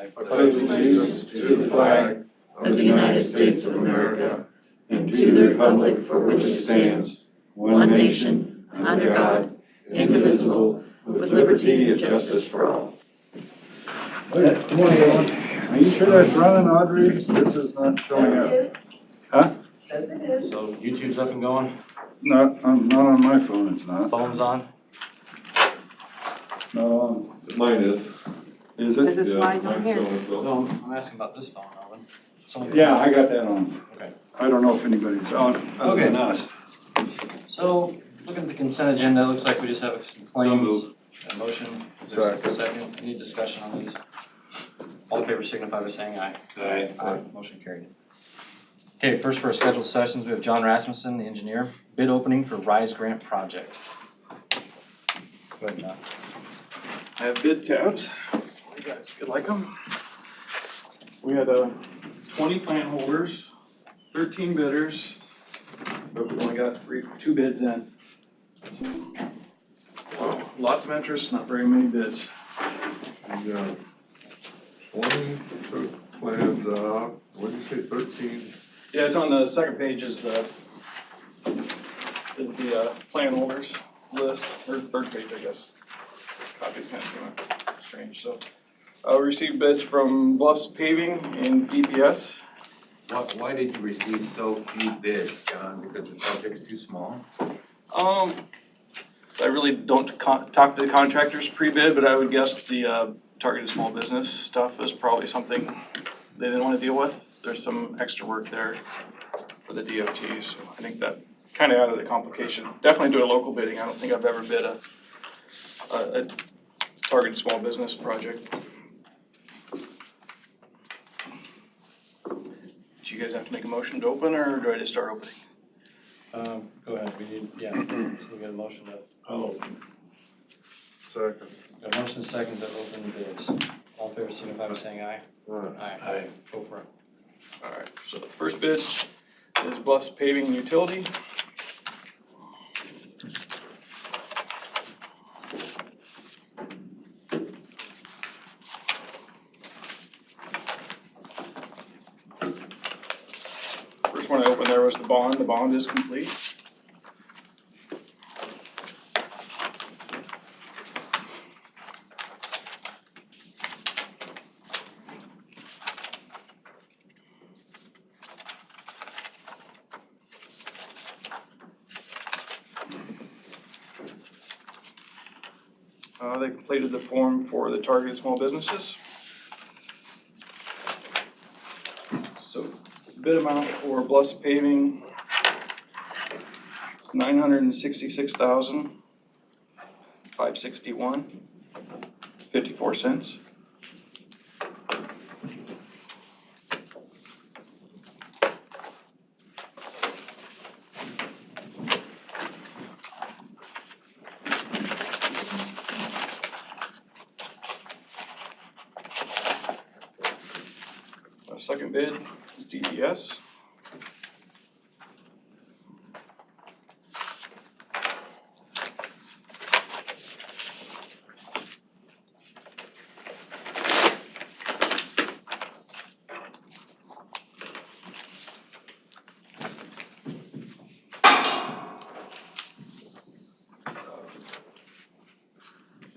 I pledge allegiance to the flag of the United States of America and to the republic for which it stands, one nation, under God, indivisible, with liberty and justice for all. Good morning, everyone. Are you sure that's running, Audrey? This is not showing up. Says it is. Huh? Says it is. So YouTube's up and going? Not on my phone, it's not. Phone's on? No. Mine is. Is Is it? this mine on here? No, I'm asking about this phone, Alvin. Someone- Yeah, I got that on. Okay. I don't know if anybody's on other than us. So, looking at the consent agenda, it looks like we just have some claims. moved. A motion, is there a second? Any discussion on these? All in favor signify by saying aye. Aye. Aye. Motion carried. Okay, first for our scheduled sessions, we have John Rasmussen, the engineer. Bid opening for RISE grant project. Go ahead, John. I have bid tabs. You guys could like them. We had 20 plant holders, 13 bidders, but we only got two bids in. So lots of interest, not very many bids. Yeah. 20 plans, what did you say, 13? Yeah, it's on the second page is the plant holders list, or third page, I guess. Copies kind of came out strange, so. We received bids from Bluffs Paving and DPS. Why did you receive so few bids, John? Because the project's too small? I really don't talk to the contractors pre-bid, but I would guess the targeted small business stuff is probably something they didn't want to deal with. There's some extra work there for the DOT, so I think that kind of added the complication. Definitely do a local bidding. I don't think I've ever bid a targeted small business project. Do you guys have to make a motion to open, or do I just start opening? Go ahead, we need, yeah, so we got a motion to, Oh. Second. got a motion second to open the bids. All in favor signify by saying aye. Aye. Go for it. All right, so the first bid is Bluffs Paving and Utility. First one I opened there was the bond. The bond is complete. They completed the form for the targeted small businesses. So bid amount for Bluffs Paving is $966,561.54. Second bid is DPS.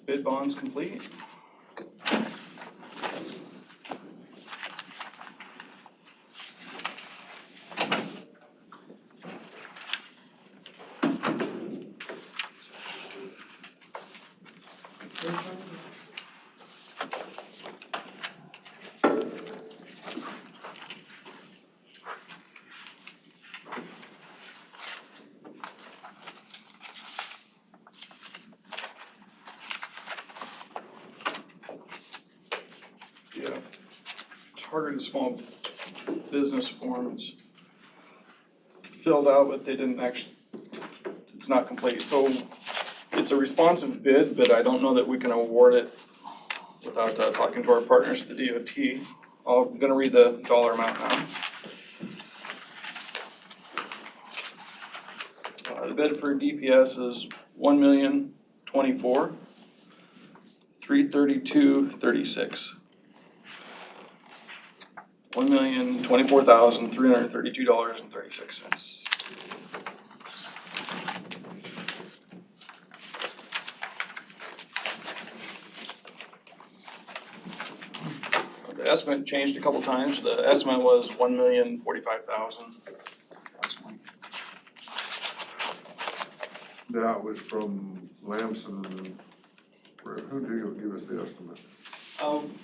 Bid bonds complete. Yeah, targeted small business forms filled out, but they didn't actually, it's not complete. So it's a responsive bid, but I don't know that we can award it without talking to our partners, the DOT. I'm gonna read the dollar amount now. The bid for DPS is $1,024,332.36. $1,024,332.36. The estimate changed a couple times. The estimate was $1,045,000 approximately. That was from Lamson, who did you give us the estimate?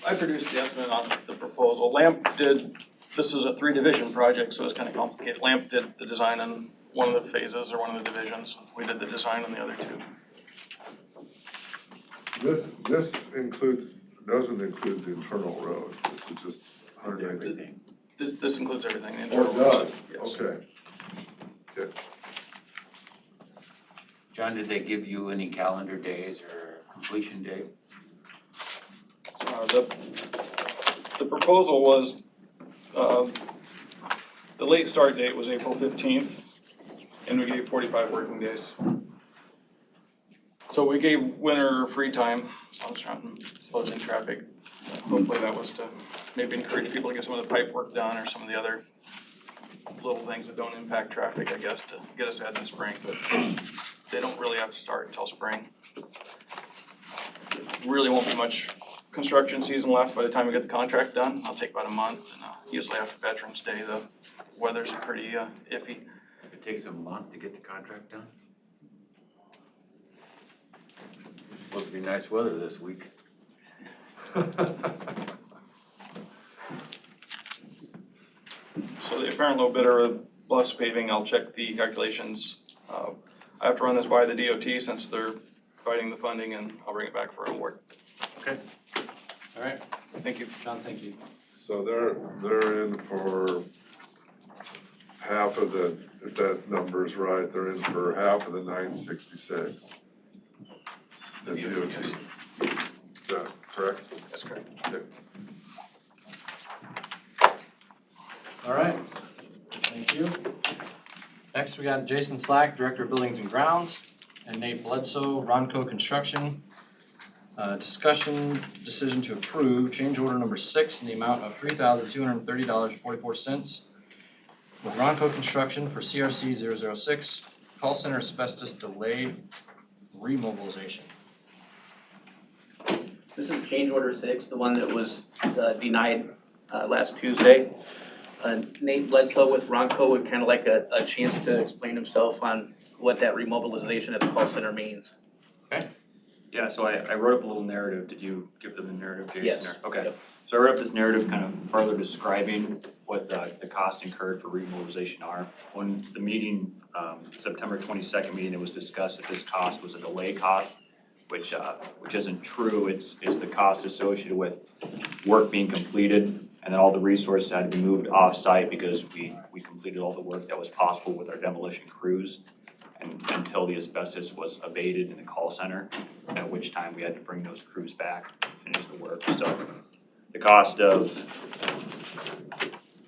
I produced the estimate on the proposal. Lamp did, this is a 3-division project, so it's kind of complicated. Lamp did the design on one of the phases or one of the divisions. We did the design on the other 2. This doesn't include the internal road, this is just 190. This includes everything. The Oh, internal it does, yes. okay. Okay. John, did they give you any calendar days or completion date? The proposal was, the late start date was April 15th, and we gave 45 working days. So we gave winter free time, so I was trying to closing traffic. Hopefully that was to maybe encourage people to get some of the pipe work done or some of the other little things that don't impact traffic, I guess, to get us ahead in the spring, but they don't really have to start until spring. Really won't be much construction season left by the time we get the contract done. It'll take about a month, and usually after Veterans Day, the weather's pretty iffy. It takes a month to get the contract done? Supposed to be nice weather this week. So the apparent low bidder of Bluffs Paving, I'll check the calculations. I have to run this by the DOT since they're providing the funding, and I'll bring it back for award. Okay. All right, Thank you. John, thank you. So they're in for half of the, if that number's right, they're in for half of the 966. The DOT. Is that correct? That's correct. Okay. All right, thank you. Next, we got Jason Slack, Director of Buildings and Grounds, and Nate Bledsoe, Ronco Construction. Discussion, decision to approve change order number 6 in the amount of $3,230.44 with Ronco Construction for CRC 006 call center asbestos delay remobilization. This is change order 6, the one that was denied last Tuesday. Nate Bledsoe with Ronco would kind of like a chance to explain himself on what that remobilization at the call center means. Yeah, so I wrote up a little narrative. Did you give them the narrative, Jason? Yes. or- Okay. Yep. So I wrote up this narrative kind of further describing what the cost incurred for remobilization are. When the meeting, September 22nd meeting, it was discussed that this cost was a delay cost, which isn't true. It's the cost associated with work being completed, and then all the resources had to be moved off-site because we completed all the work that was possible with our demolition crews. And until the asbestos was abated in the call center, at which time we had to bring those crews back to finish the work. So the cost of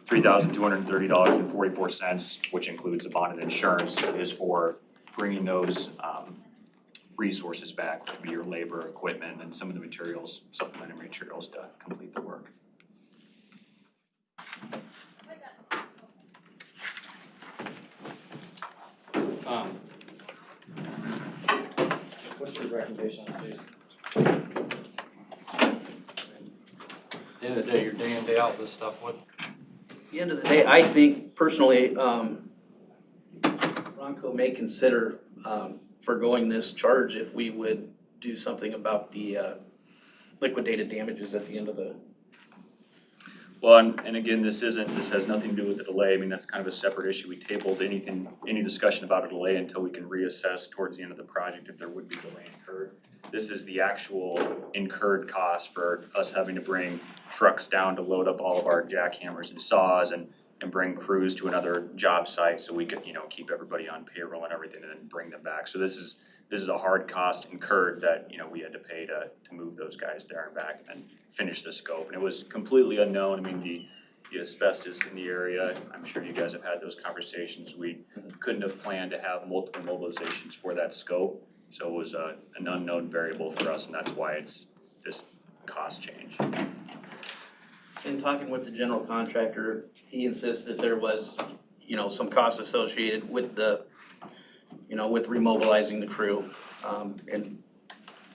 $3,230.44, which includes the bond and insurance, is for bringing those resources back, which would be your labor, equipment, and some of the materials, supplementary materials to complete the work. What's your recommendation on this? At the end of the day, you're day in, day out this stuff. What? At the end of the day, I think personally, Ronco may consider forgoing this charge if we would do something about the liquidated damages at the end of the. Well, and again, this has nothing to do with the delay. I mean, that's kind of a separate issue. We tabled any discussion about a delay until we can reassess towards the end of the project if there would be delay incurred. This is the actual incurred cost for us having to bring trucks down to load up all of our jackhammers and saws and bring crews to another job site so we could, keep everybody on payroll and everything and then bring them back. So this is a hard cost incurred that, we had to pay to move those guys there and back and finish the scope. And it was completely unknown. I mean, the asbestos in the area, I'm sure you guys have had those conversations. We couldn't have planned to have multiple mobilizations for that scope. So it was an unknown variable for us, and that's why it's this cost change. In talking with the general contractor, he insists that there was, some costs associated with the, with remobilizing the crew. And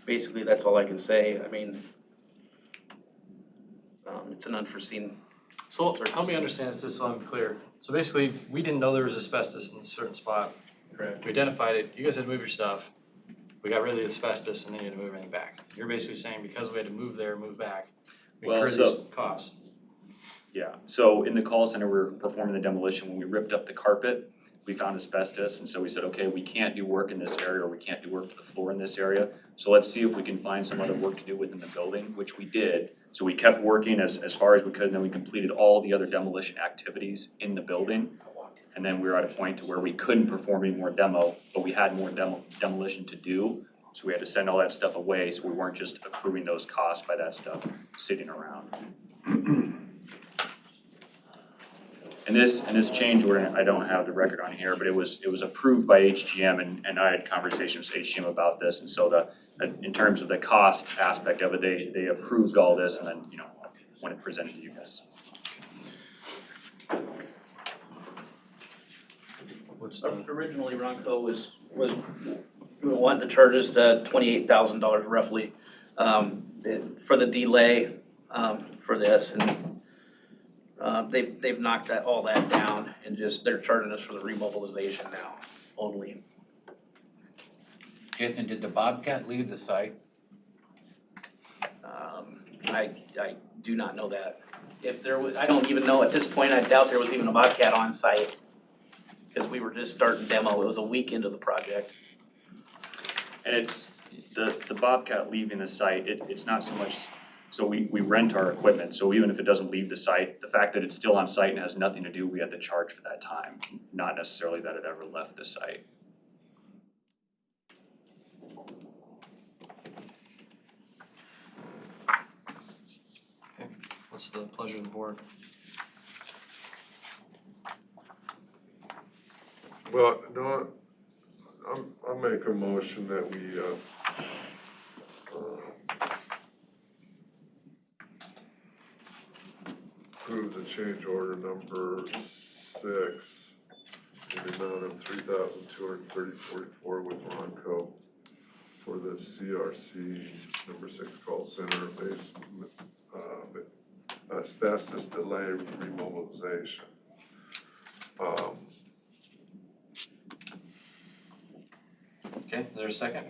basically, that's all I can say. I mean, it's an unforeseen. So help me understand this just so I'm clear. So basically, we didn't know there was asbestos in a certain spot. Correct. We identified it, you guys had to move your stuff, we got rid of the asbestos, and then you had to move everything back. You're basically saying because we had to move there, move back, we Well, incurred so- these costs. Yeah, so in the call center, we were performing the demolition. When we ripped up the carpet, we found asbestos, and so we said, okay, we can't do work in this area, or we can't do work to the floor in this area. So let's see if we can find some other work to do within the building, which we did. So we kept working as far as we could, and then we completed all the other demolition activities in the building. And then we were at a point to where we couldn't perform any more demo, but we had more demolition to do. So we had to send all that stuff away, so we weren't just accruing those costs by that stuff sitting around. And this change order, I don't have the record on here, but it was approved by HGM, and I had conversations with HGM about this, and so in terms of the cost aspect of it, they approved all this, and then, when it presented to you guys. What's the, Originally, Ronco was wanting to charge us $28,000 roughly for the delay for this, and they've knocked all that down, and they're charging us for the remobilization now only. Jason, did the Bobcat leave the site? I do not know that. If there was, I don't even know at this point. I doubt there was even a Bobcat on site because we were just starting demo. It was a week into the project. And it's, the Bobcat leaving the site, it's not so much, so we rent our equipment, so even if it doesn't leave the site, the fact that it's still on site and has nothing to do, we have to charge for that time, not necessarily that it ever left the site. what's the pleasure of the board? Well, no, I'll make a motion that we, approve the change order number 6 in the amount of $3,230.44 with Ronco for the CRC number 6 call center based asbestos delay remobilization. Okay, is there a second?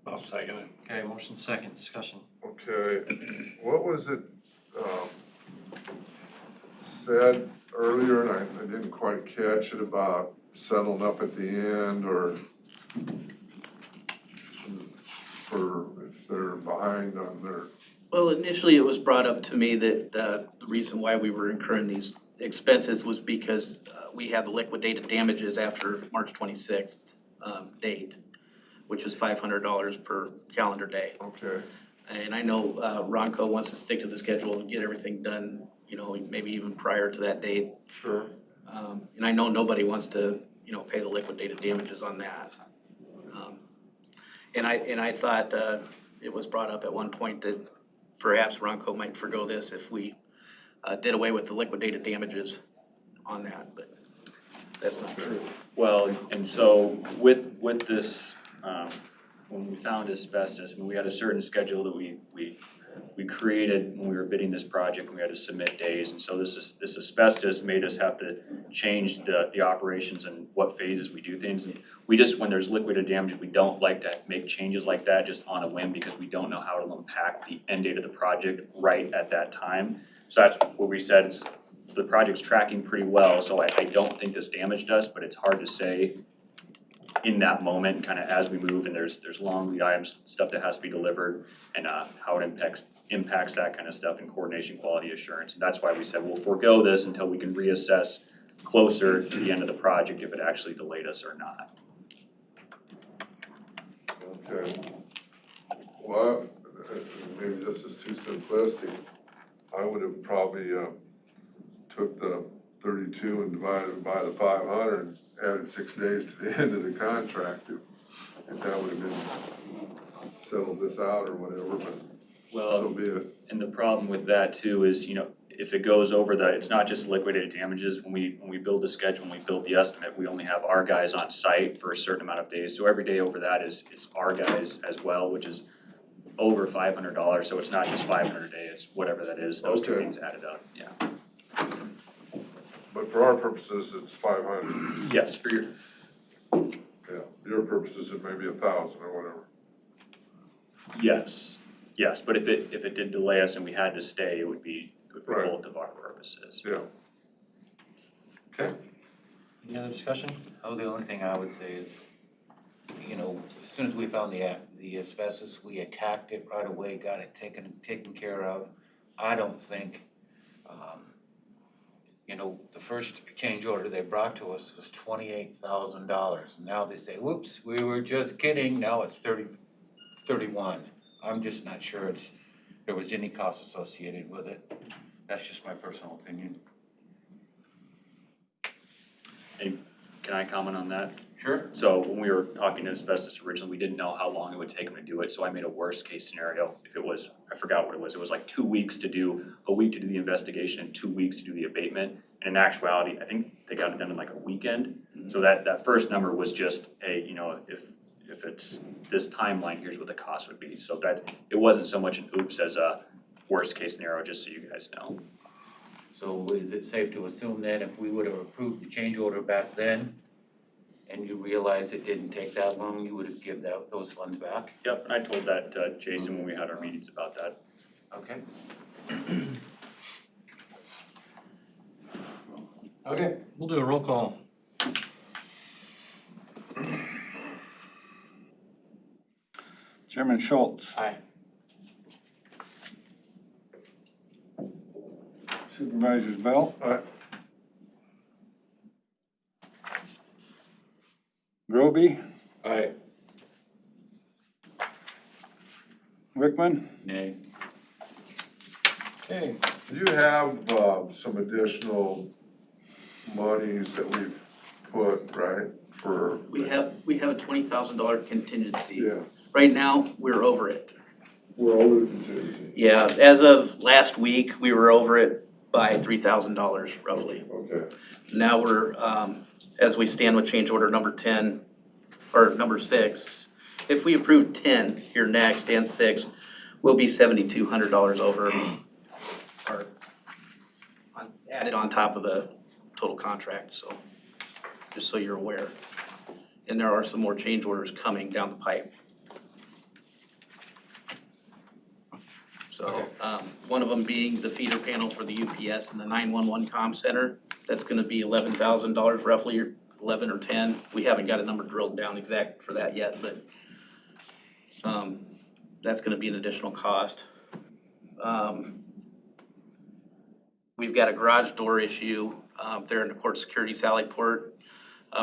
I'll second it. Okay, motion second, discussion. Okay, what was it said earlier, and I didn't quite catch it, about settling up at the end, or for if they're behind on their, Well, initially it was brought up to me that the reason why we were incurring these expenses was because we had the liquidated damages after March 26th date, which is $500 per calendar day. okay, And I know Ronco wants to stick to the schedule and get everything done, maybe even prior to that date. sure, And I know nobody wants to, pay the liquidated damages on that. And I thought it was brought up at one point that perhaps Ronco might forgo this if we did away with the liquidated damages on that, but that's not true. Well, and so with this, when we found asbestos, I mean, we had a certain schedule that we created when we were bidding this project, and we had to submit days, and so this asbestos made us have to change the operations and what phases we do things. And we just, when there's liquidated damage, we don't like to make changes like that just on a whim, because we don't know how it'll impact the end date of the project right at that time. So that's what we said, is the project's tracking pretty well, so I don't think this damaged us, but it's hard to say in that moment, kind of as we move, and there's long lead items, stuff that has to be delivered, and how it impacts that kind of stuff in coordination, quality assurance. And that's why we said we'll forego this until we can reassess closer to the end of the project if it actually delayed us or not. okay. Well, maybe this is too simplistic. I would have probably took the 32 and divided it by the 500 and added 6 days to the end of the contract, if that would have been settled this out or whatever, but so be it. And the problem with that too is, if it goes over it's not just liquidated damages. When we build the schedule, when we build the estimate, we only have our guys on site for a certain amount of days. So every day over that is our guys as well, which is over $500. So it's not just 500 a day, it's whatever that is, those two Okay. things added up, yeah. But for our purposes, it's 500. Yes, for your, Yeah, your purposes, it may be 1,000 or whatever. yes, but if it did delay us and we had to stay, it would be Right. both of our purposes. Yeah. Okay. Any other discussion? Oh, the only thing I would say is, as soon as we found the asbestos, we attacked it right away, got it taken care of. I don't think, the first change order they brought to us was $28,000. Now they say, whoops, we were just kidding, now it's 31. I'm just not sure there was any cost associated with it. That's just my personal opinion. And can I comment on that? Sure. So when we were talking to asbestos originally, we didn't know how long it would take them to do it, so I made a worst case scenario. If it was, I forgot what it was like 2 weeks to do, a week to do the investigation and 2 weeks to do the abatement. And in actuality, I think they got it done in like a weekend. So that first number was just if it's this timeline, here's what the cost would be. So that, it wasn't so much an oops as a worst case scenario, just so you guys know. So is it safe to assume then if we would have approved the change order back then, and you realized it didn't take that long, you would have given those funds back? Yep, and I told that to Jason when we had our meetings about that. Okay. Okay, we'll do a roll call. Chairman Schultz. Aye. Supervisors Bell. Aye. Groby. Aye. Wickman. Nay. Okay, Do you have some additional monies that we've put, right, for? We have a $20,000 contingency. Yeah, Right now, we're over it. we're over the contingency. Yeah, as of last week, we were over it by $3,000 roughly. Okay, Now we're, as we stand with change order number 10, or number 6, if we approve 10 here next and 6, we'll be $7,200 over, or added on top of the total contract, so, just so you're aware. And there are some more change orders coming down the pipe. So, one of them being the feeder panel for the UPS and the 911 comm center. That's gonna be $11,000 roughly, or 11 or 10. We haven't got a number drilled down exact for that yet, but, that's gonna be an additional cost. We've got a garage door issue, there in the Court Security Sally Port.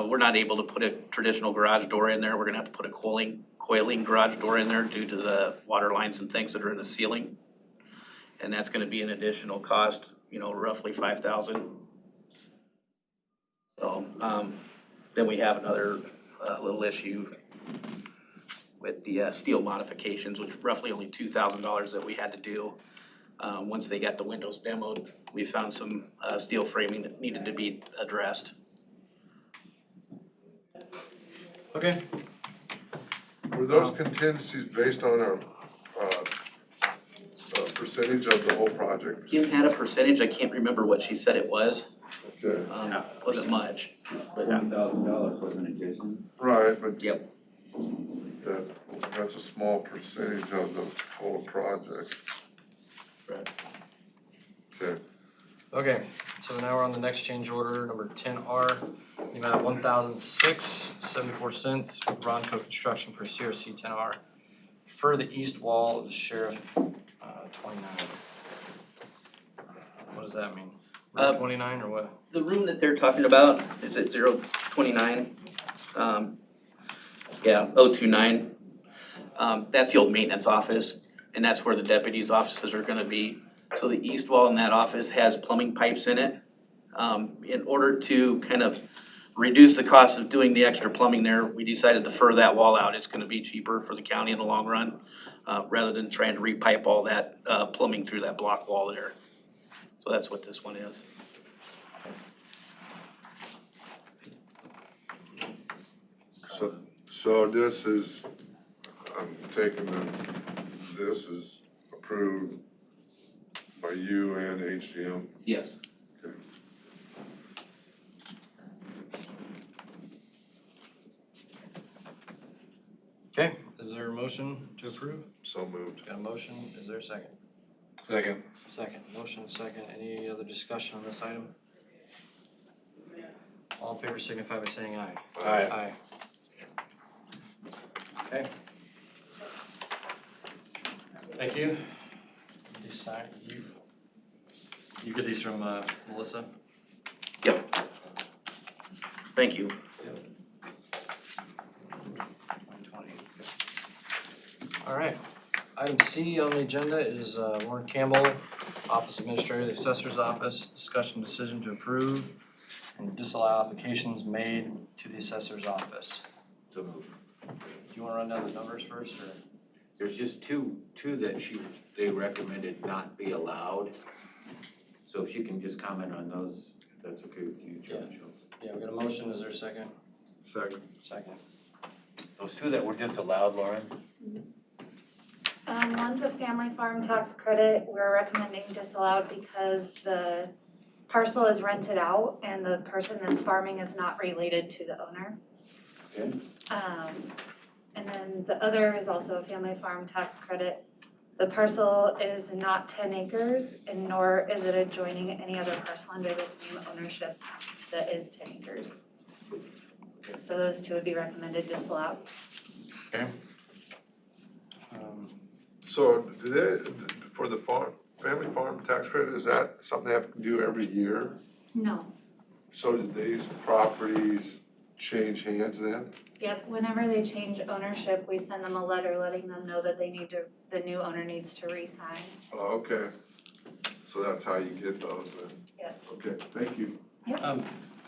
We're not able to put a traditional garage door in there. We're gonna have to put a coiling garage door in there due to the water lines and things that are in the ceiling. And that's gonna be an additional cost, roughly $5,000. So, then we have another, little issue with the, steel modifications, which roughly only $2,000 that we had to do. Once they got the windows demoed, we found some, steel framing that needed to be addressed. okay. were those contingencies based on our, percentage of the whole project? Kim had a percentage, I can't remember what she said it was, Okay, wasn't much, but, $20,000, wasn't it, Jason? right, but yep. that's a small percentage of the whole project. Right. Okay, Okay, so now we're on the next change order, number 10R, the amount of $1,006.74, Ronco Construction for CRC 10R for the east wall of the Sheriff 29. What does that mean? 29 or what? The room that they're talking about is at 029, 029. That's the old maintenance office, and that's where the deputies' offices are gonna be. So the east wall in that office has plumbing pipes in it. In order to kind of reduce the cost of doing the extra plumbing there, we decided to defer that wall out. It's gonna be cheaper for the county in the long run. rather than trying to repipe all that plumbing through that block wall there. So that's what this one is. So this is, I'm taking this is approved by you and HDM? Yes. Okay. Okay, is there a motion to approve? So moved. Got a motion, is there a second? Second. Second, motion second, any other discussion on this item? All in favor signify by saying aye. Aye. Aye. Okay. Thank you. These sign, you get these from Melissa? Yep. Thank you. All right, item C on the agenda is Warren Campbell, Office Administrator, the Assessor's Office, discussion decision to approve and disallow applications made to the Assessor's Office. So moved. Do you want to run down the numbers first, or? There's just two that they recommended not be allowed. So if you can just comment on those, if that's okay with you, Judge. Yeah, we got a motion, is there a second? Second. Second. Those two that were disallowed, Lauren? One's a family farm tax credit. We're recommending disallowed because the parcel is rented out and the person that's farming is not related to the owner. Okay. And then the other is also a family farm tax credit. The parcel is not 10 acres and nor is it adjoining any other parcel under the same ownership that is 10 acres. So those two would be recommended disallowed. Okay. So do they, for the family farm tax credit, is that something they have to do every year? No. So did these properties change hands then? Yep, whenever they change ownership, we send them a letter letting them know that the new owner needs to re-sign. Oh, okay. So that's how you get those then? Yep. Okay, thank you.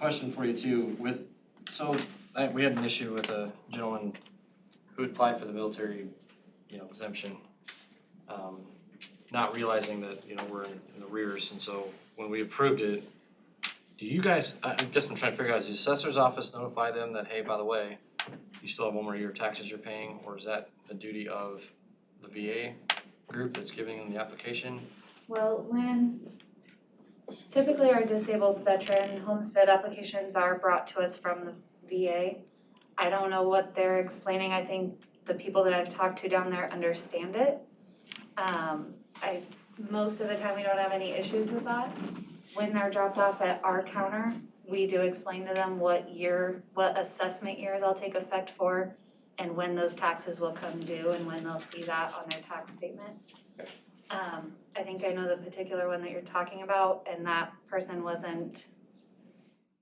Question for you too, we had an issue with a gentleman who applied for the military, exemption, not realizing that, we're in arrears, and so when we approved it, do you guys, I guess I'm trying to figure out, does the assessor's office notify them that, hey, by the way, you still have one more year of taxes you're paying, or is that the duty of the VA group that's giving them the application? Well, when typically our disabled veteran homestead applications are brought to us from the VA, I don't know what they're explaining. I think the people that I've talked to down there understand it. Most of the time, we don't have any issues with that. When they're dropped off at our counter, we do explain to them what assessment year they'll take effect for, and when those taxes will come due, and when they'll see that on their tax statement. I think I know the particular one that you're talking about, and that person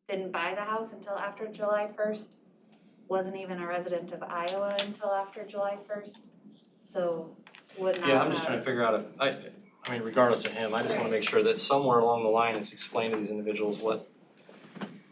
didn't buy the house until after July 1st, wasn't even a resident of Iowa until after July 1st, so would not Yeah, I'm just have- trying to figure out I mean, regardless of him, I just want to make sure that somewhere along the line it's explained to these individuals what,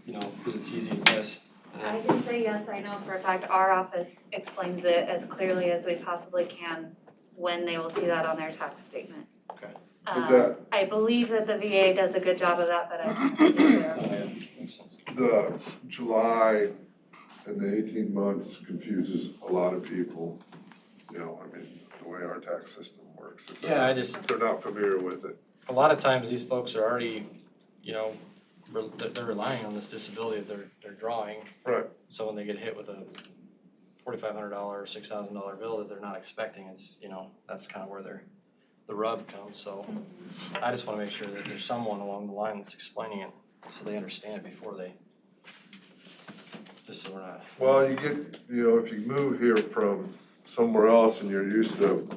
because it's easy to miss. I can say yes, I know for a fact our office explains it as clearly as we possibly can when they will see that on their tax statement. Okay. I believe that the VA does a good job of that, but I can't be clear. Makes sense. The July and the 18 months confuses a lot of people, the way our tax system works. If Yeah, if they're not familiar with it. a lot of times these folks are already, they're relying on this disability that they're drawing. Right. So when they get hit with a $4,500 or $6,000 bill that they're not expecting, it's, that's kind of where the rub comes. So I just want to make sure that there's someone along the line that's explaining it so they understand it before they, just so we're not. Well, you get, if you move here from somewhere else and you're used to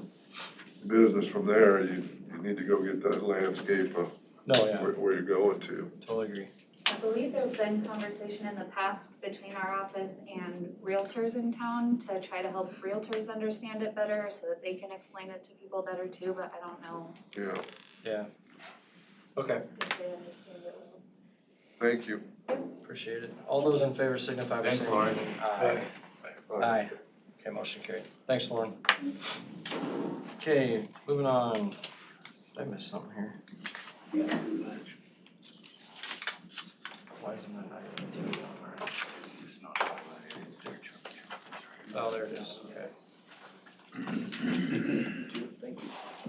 business from there, you need to go get that landscape of No, yeah, where you're going to. totally agree. I believe there's been conversation in the past between our office and realtors in town to try to help realtors understand it better so that they can explain it to people better too, but I don't know Yeah, Yeah. Okay, if they understand it well. thank you. appreciate it. All those in favor signify by Thanks, saying Lauren. aye. Aye. Okay, motion carried. Thanks, Lauren. Okay, moving on. Did I miss something here? Why isn't that item 2 on there? Oh, there it is, okay.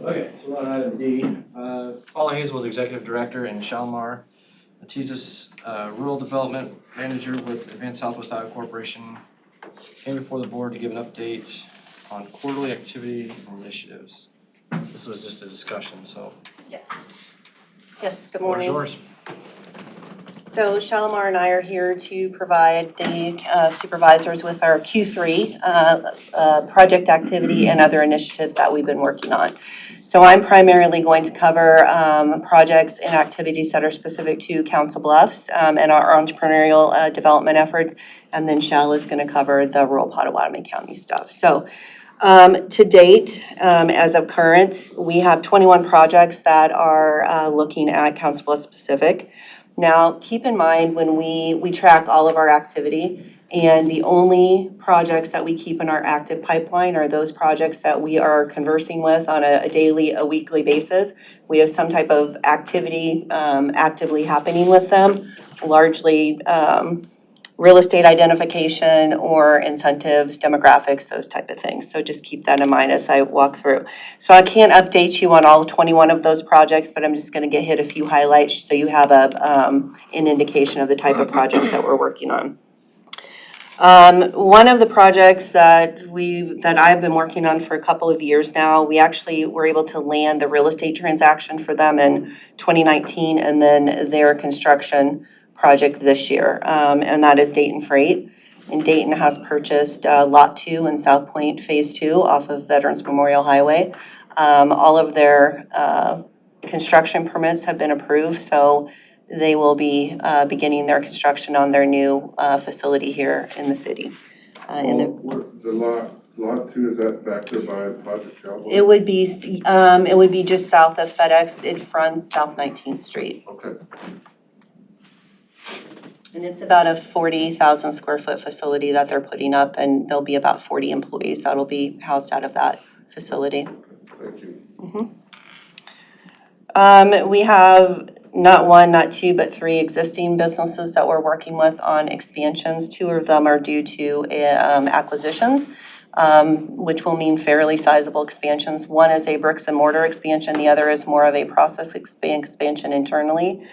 Okay, so we're on item D. Paula Hazel, Executive Director, and Shalmar Matizes, Rural Development Manager with Advanced Southwest Iowa Corporation, came before the board to give an update on quarterly activity initiatives. This was just a discussion, so. Yes. Yes, good Floor is morning. yours. So Shalimar and I are here to provide the supervisors with our Q3 project activity and other initiatives that we've been working on. So I'm primarily going to cover projects and activities that are specific to Council Bluffs and our entrepreneurial development efforts. And then Shal is going to cover the rural Potawatomi County stuff. So to date, as of current, we have 21 projects that are looking at Council Bluffs specific. Now, keep in mind when we track all of our activity, and the only projects that we keep in our active pipeline are those projects that we are conversing with on a daily, a weekly basis. We have some type of activity actively happening with them, largely real estate identification or incentives, demographics, those type of things. So just keep that in mind as I walk through. So I can't update you on all 21 of those projects, but I'm just going to hit a few highlights so you have an indication of the type of projects that we're working on. One of the projects that I've been working on for a couple of years now, we actually were able to land the real estate transaction for them in 2019, and then their construction project this year, and that is Dayton Freight. And Dayton has purchased Lot 2 in South Point Phase 2 off of Veterans Memorial Highway. All of their construction permits have been approved, so they will be beginning their construction on their new facility here in the city. The lot 2, is that back there by Project Cowboy? It would be just south of FedEx. It fronts South 19th Street. Okay. And it's about a 40,000 square foot facility that they're putting up, and there'll be about 40 employees that'll be housed out of that facility. Thank you. We have not one, not two, but 3 existing businesses that we're working with on expansions. 2 of them are due to acquisitions, which will mean fairly sizable expansions. One is a bricks and mortar expansion. The other is more of a process expansion internally.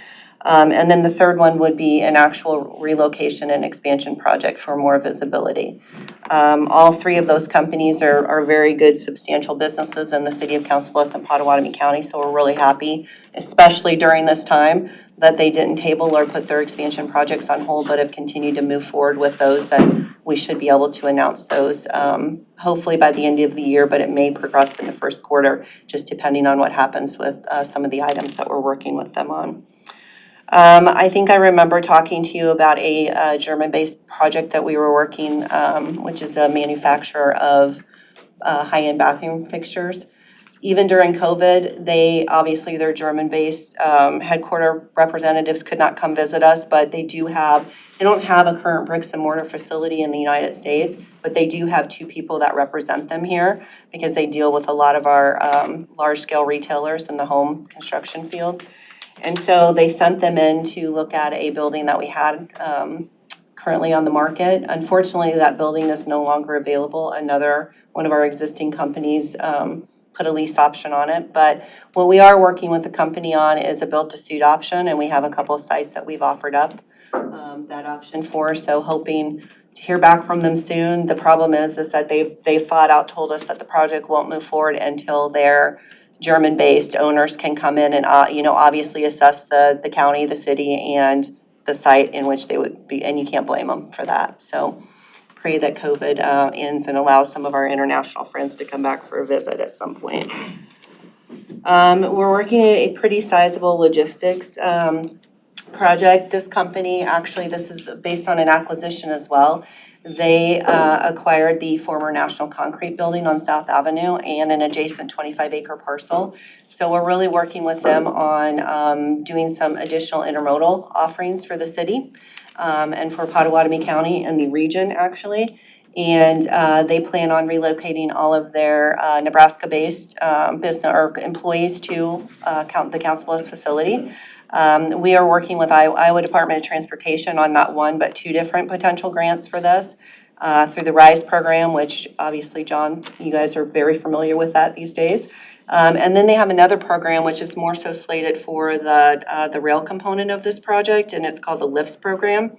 And then the third one would be an actual relocation and expansion project for more visibility. All 3 of those companies are very good, substantial businesses in the city of Council Bluffs and Potawatomi County, so we're really happy, especially during this time, that they didn't table or put their expansion projects on hold, but have continued to move forward with those, and we should be able to announce those hopefully by the end of the year, but it may progress in the first quarter, just depending on what happens with some of the items that we're working with them on. I think I remember talking to you about a German-based project that we were working, which is a manufacturer of high-end bathroom fixtures. Even during COVID, their German-based headquarter representatives could not come visit us, but they don't have a current bricks and mortar facility in the United States, but they do have 2 people that represent them here because they deal with a lot of our large-scale retailers in the home construction field. And so they sent them in to look at a building that we had currently on the market. Unfortunately, that building is no longer available. One of our existing companies put a lease option on it. But what we are working with the company on is a built-to-suit option, and we have a couple of sites that we've offered up that option for. So hoping to hear back from them soon. The problem is that they've flat out told us that the project won't move forward until their German-based owners can come in and, obviously assess the county, the city, and the site in which they would be, and you can't blame them for that. So pray that COVID ends and allows some of our international friends to come back for a visit at some point. We're working a pretty sizable logistics project. This company, actually, this is based on an acquisition as well. They acquired the former National Concrete building on South Avenue and an adjacent 25-acre parcel. So we're really working with them on doing some additional intermodal offerings for the city and for Potawatomi County and the region, actually. And they plan on relocating all of their Nebraska-based business or employees to the Council Bluffs facility. We are working with Iowa Department of Transportation on not one, but two different potential grants for this through the RISE program, which obviously, John, you guys are very familiar with that these days. And then they have another program which is more so slated for the rail component of this project, and it's called the LIFTS program.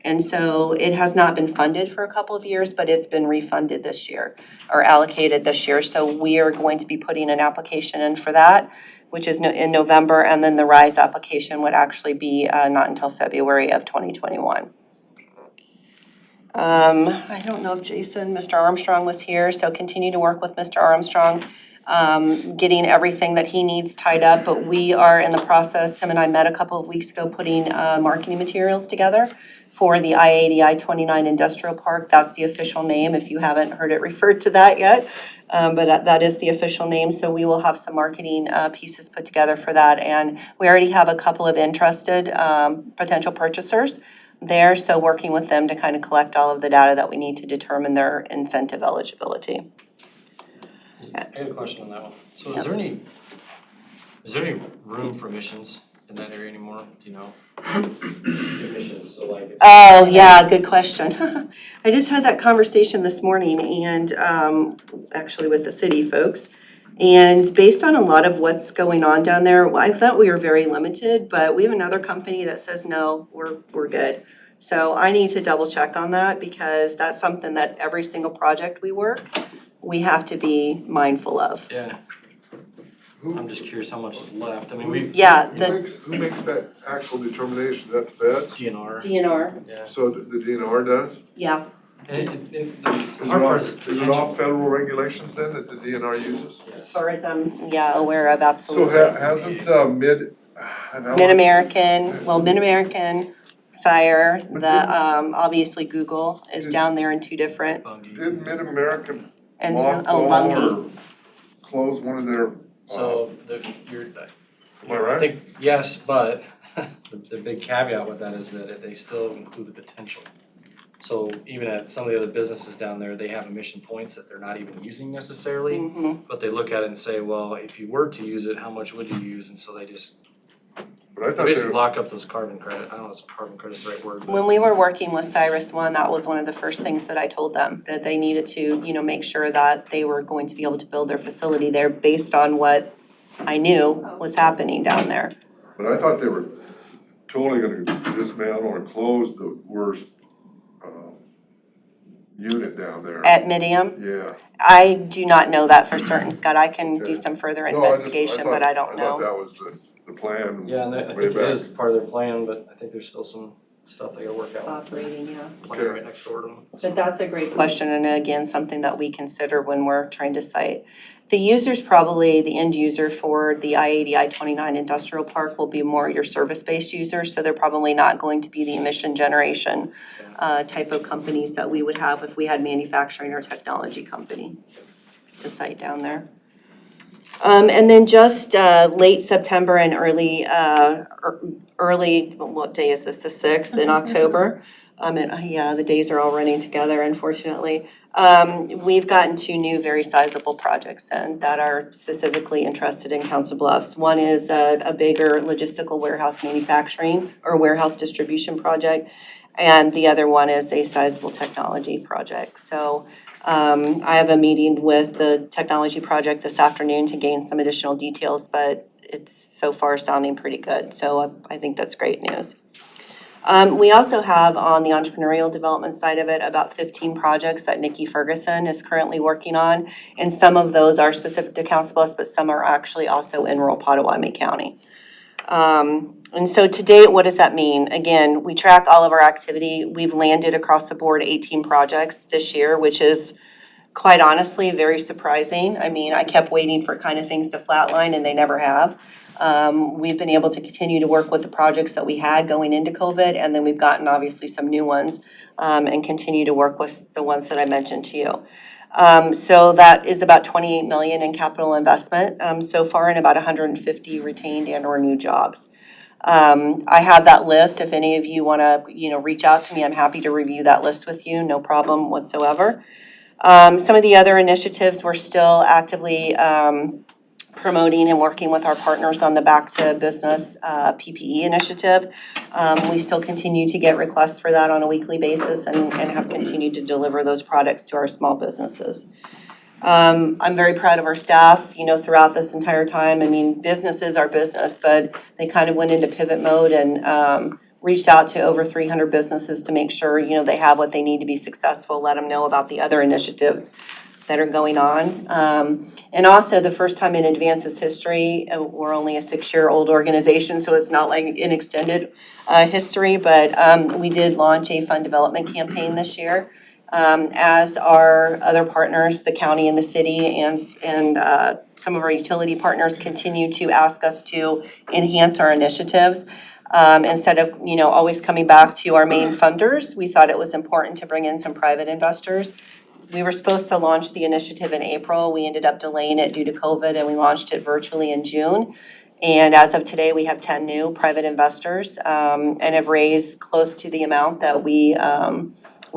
And so it has not been funded for a couple of years, but it's been refunded this year or allocated this year. So we are going to be putting an application in for that, which is in November, and then the RISE application would actually be not until February of 2021. I don't know if Mr. Armstrong was here, so continue to work with Mr. Armstrong, getting everything that he needs tied up, but we are in the process, him and I met a couple of weeks ago, putting marketing materials together for the I-80, I-29 Industrial Park. That's the official name, if you haven't heard it referred to that yet, but that is the official name, so we will have some marketing pieces put together for that, and we already have a couple of interested potential purchasers there, so working with them to kind of collect all of the data that we need to determine their incentive eligibility. I have a question on that one. So is there any room for emissions in that area anymore? Do you know? Emissions, so like. Oh, yeah, good question. I just had that conversation this morning and actually with the city folks. And based on a lot of what's going on down there, I thought we were very limited, but we have another company that says, no, we're good. So I need to double check on that because that's something that every single project we have to be mindful of. Yeah. I'm just curious how much is left. I mean, Yeah, Who makes that actual determination? Is that the feds? DNR. DNR, Yeah. So the DNR does? yeah. And the Is hard part is it all federal regulations then that the DNR uses? As far as I'm, aware of, So absolutely. hasn't Mid-American, Sire, obviously Google is down there in two different, Did Mid-American and, mothball or close one of their, So am I right? I think, yes, but the big caveat with that is that they still include the potential. So even at some of the other businesses down there, they have emission points that they're not even using necessarily, but they look at it and say, well, if you were to use it, how much would you use? And so they just But I thought basically lock up those carbon credit. I don't know if carbon credit's the right word. But When we were working with Cyrus One, that was one of the first things that I told them, that they needed to, make sure that they were going to be able to build their facility there based on what I knew was happening down there. But I thought they were totally gonna dismantle or close the worst unit down there. At Midium, Yeah. I do not know that for certain, Scott. I can do Okay. some further No, I investigation, but I don't I know. thought that was the plan. yeah, and I way think it is back. part of their plan, but I think there's still some stuff they gotta work out. Operating, yeah. Plant right next door to them. But that's a great question, and again, something that we consider when we're trying to cite. The user's probably, the end user for the I-80, I-29 industrial park will be more your service-based users, so they're probably not going to be the emission generation type of companies that we would have if we had manufacturing or technology company, the site down there. And then just late September and early, what day is this, the 6th in October? The days are all running together, unfortunately. We've gotten two new very sizable projects in that are specifically interested in Council Bluffs. One is a bigger logistical warehouse manufacturing or warehouse distribution project, and the other one is a sizable technology project. So I have a meeting with the technology project this afternoon to gain some additional details, but it's so far sounding pretty good. So I think that's great news. We also have on the entrepreneurial development side of it about 15 projects that Nikki Ferguson is currently working on. And some of those are specific to Council Bluffs, but some are actually also in rural Potawatomi County. And so to date, what does that mean? Again, we track all of our activity. We've landed across the board 18 projects this year, which is quite honestly very surprising. I mean, I kept waiting for kind of things to flatline and they never have. We've been able to continue to work with the projects that we had going into COVID, and then we've gotten obviously some new ones and continue to work with the ones that I mentioned to you. So that is about $28 million in capital investment so far, and about 150 retained and or new jobs. I have that list. If any of you want to, reach out to me, I'm happy to review that list with you, no problem whatsoever. Some of the other initiatives we're still actively promoting and working with our partners on the Back to Business PPE initiative. We still continue to get requests for that on a weekly basis and have continued to deliver those products to our small businesses. I'm very proud of our staff, throughout this entire time. I mean, business is our business, but they kind of went into pivot mode and reached out to over 300 businesses to make sure, they have what they need to be successful, let them know about the other initiatives that are going on. And also, the first time in Advance's history, we're only a 6-year-old organization, so it's not like an extended history, but we did launch a fund development campaign this year. As our other partners, the county and the city and some of our utility partners continue to ask us to enhance our initiatives. Instead of, always coming back to our main funders, we thought it was important to bring in some private investors. We were supposed to launch the initiative in April. We ended up delaying it due to COVID, and we launched it virtually in June. And as of today, we have 10 new private investors and have raised close to the amount that we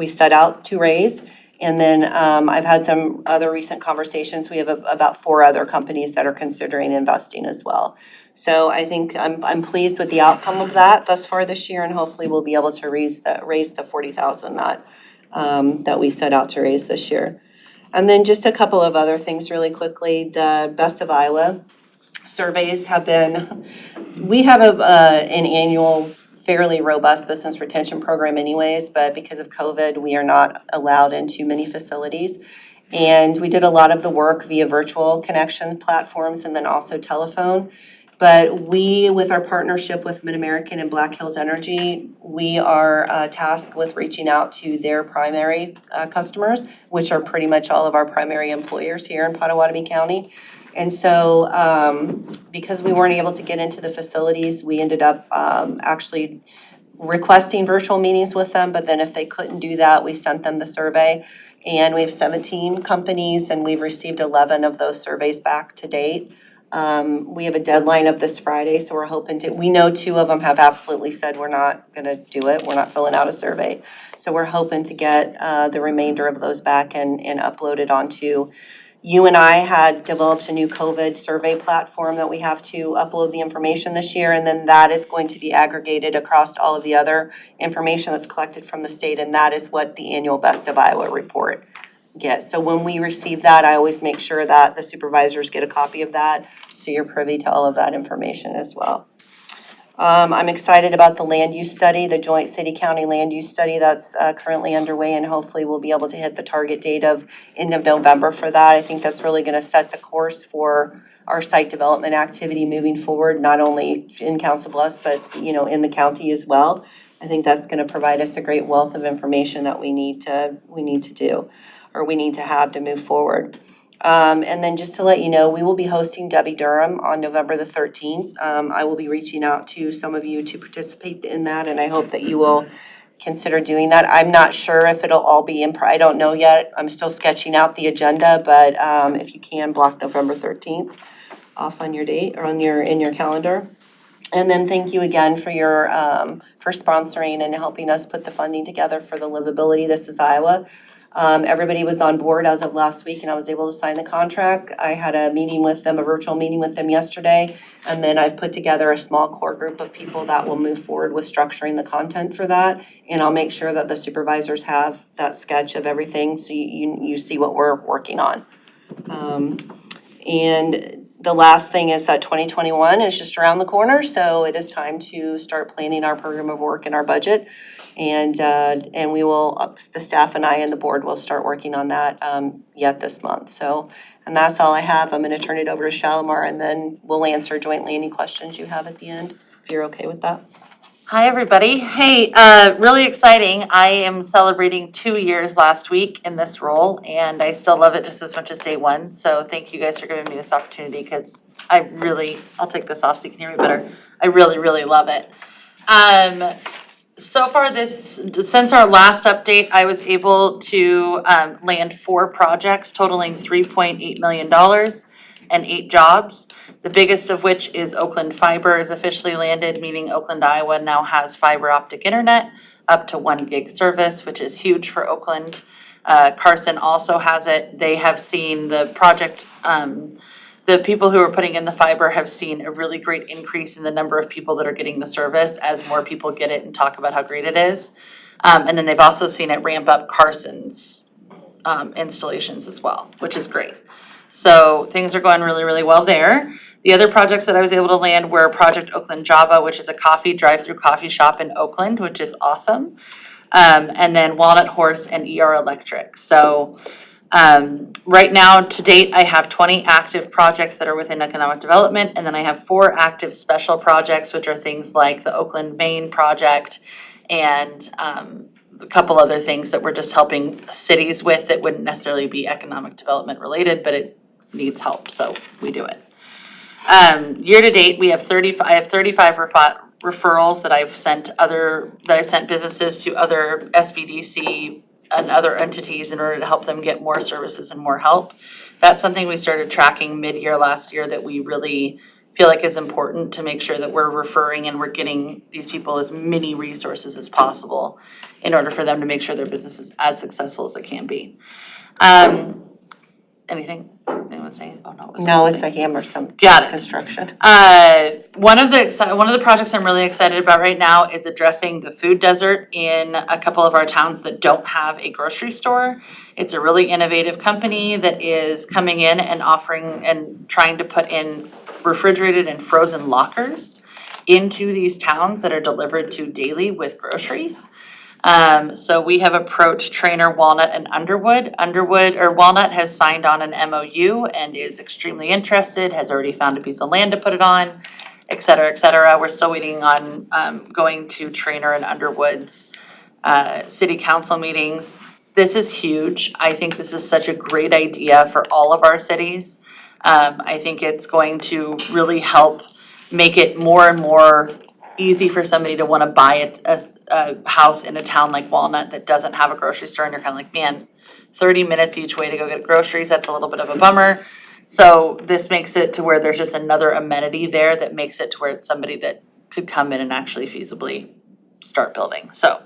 set out to raise. And then I've had some other recent conversations. We have about 4 other companies that are considering investing as well. So I think I'm pleased with the outcome of that thus far this year, and hopefully we'll be able to raise the $40,000 that we set out to raise this year. And then just a couple of other things really quickly. The Best of Iowa surveys have been, we have an annual fairly robust business retention program anyways, but because of COVID, we are not allowed into many facilities. And we did a lot of the work via virtual connection platforms and then also telephone. But we, with our partnership with Mid-American and Black Hills Energy, we are tasked with reaching out to their primary customers, which are pretty much all of our primary employers here in Pottawatomie County. And so because we weren't able to get into the facilities, we ended up actually requesting virtual meetings with them. But then if they couldn't do that, we sent them the survey. And we have 17 companies, and we've received 11 of those surveys back to date. We have a deadline of this Friday, so we're hoping to, we know 2 of them have absolutely said we're not going to do it. We're not filling out a survey. So we're hoping to get the remainder of those back and uploaded onto. You and I had developed a new COVID survey platform that we have to upload the information this year, and then that is going to be aggregated across all of the other information that's collected from the state, and that is what the annual Best of Iowa report gets. So when we receive that, I always make sure that the supervisors get a copy of that, so you're privy to all of that information as well. I'm excited about the land use study, the joint city-county land use study that's currently underway, and hopefully we'll be able to hit the target date of end of November for that. I think that's really going to set the course for our site development activity moving forward, not only in Council Bluffs, but in the county as well. I think that's going to provide us a great wealth of information that we need to do, or we need to have to move forward. And then just to let you know, we will be hosting Debbie Durham on November the 13th. I will be reaching out to some of you to participate in that, and I hope that you will consider doing that. I'm not sure if it'll all be I don't know yet. I'm still sketching out the agenda, but if you can, block November 13th off on your date or in your calendar. And then thank you again for your for sponsoring and helping us put the funding together for the Livability This Is Iowa. Everybody was on board as of last week, and I was able to sign the contract. I had a meeting with them, a virtual meeting with them yesterday, and then I've put together a small core group of people that will move forward with structuring the content for that, and I'll make sure that the supervisors have that sketch of everything so you see what we're working on. And the last thing is that 2021 is just around the corner, so it is time to start planning our program of work and our budget. And we will, the staff and I and the board will start working on that yet this month. So, and that's all I have. I'm going to turn it over to Shalimar, and then we'll answer jointly any questions you have at the end, if you're okay with that. Hi, everybody. Hey, really exciting. I am celebrating 2 years last week in this role, and I still love it just as much as day one. So thank you guys for giving me this opportunity, because I'll take this off so you can hear me better. I really, really love it. So far since our last update, I was able to land 4 projects totaling $3.8 million. and 8 jobs. The biggest of which is Oakland Fiber is officially landed, meaning Oakland, Iowa now has fiber optic internet up to 1 gig service, which is huge for Oakland. Carson also has it. They have seen the project, the people who are putting in the fiber have seen a really great increase in the number of people that are getting the service as more people get it and talk about how great it is. And then they've also seen it ramp up Carson's installations as well, which is great. So things are going really, really well there. The other projects that I was able to land were Project Oakland Java, which is a drive-through coffee shop in Oakland, which is awesome. And then Walnut Horse and ER Electric. So right now, to date, I have 20 active projects that are within economic development, and then I have 4 active special projects, which are things like the Oakland, Maine project, and a couple other things that we're just helping cities with that wouldn't necessarily be economic development related, but it needs help, so we do it. Year to date, I have 35 referrals that I've sent businesses to other SBDC and other entities in order to help them get more services and more help. That's something we started tracking mid-year last year that we really feel like is important to make sure that we're referring and we're getting these people as many resources as possible in order for them to make sure their business is as successful as it can be. Anything? Anyone saying? Oh, no. No, it's a hammer, Got it. construction. One of the projects I'm really excited about right now is addressing the food desert in a couple of our towns that don't have a grocery store. It's a really innovative company that is coming in and offering and trying to put in refrigerated and frozen lockers into these towns that are delivered to daily with groceries. So we have approached Trainer, Walnut, and Underwood. Walnut has signed on an MOU and is extremely interested, has already found a piece of land to put it on, et cetera, et cetera. We're still waiting on going to Trainer and Underwood's city council meetings. This is huge. I think this is such a great idea for all of our cities. I think it's going to really help make it more and more easy for somebody to want to buy a house in a town like Walnut that doesn't have a grocery store, and you're kind of like, man, 30 minutes each way to go get groceries, that's a little bit of a bummer. So this makes it to where there's just another amenity there that makes it to where it's somebody that could come in and actually feasibly start building. So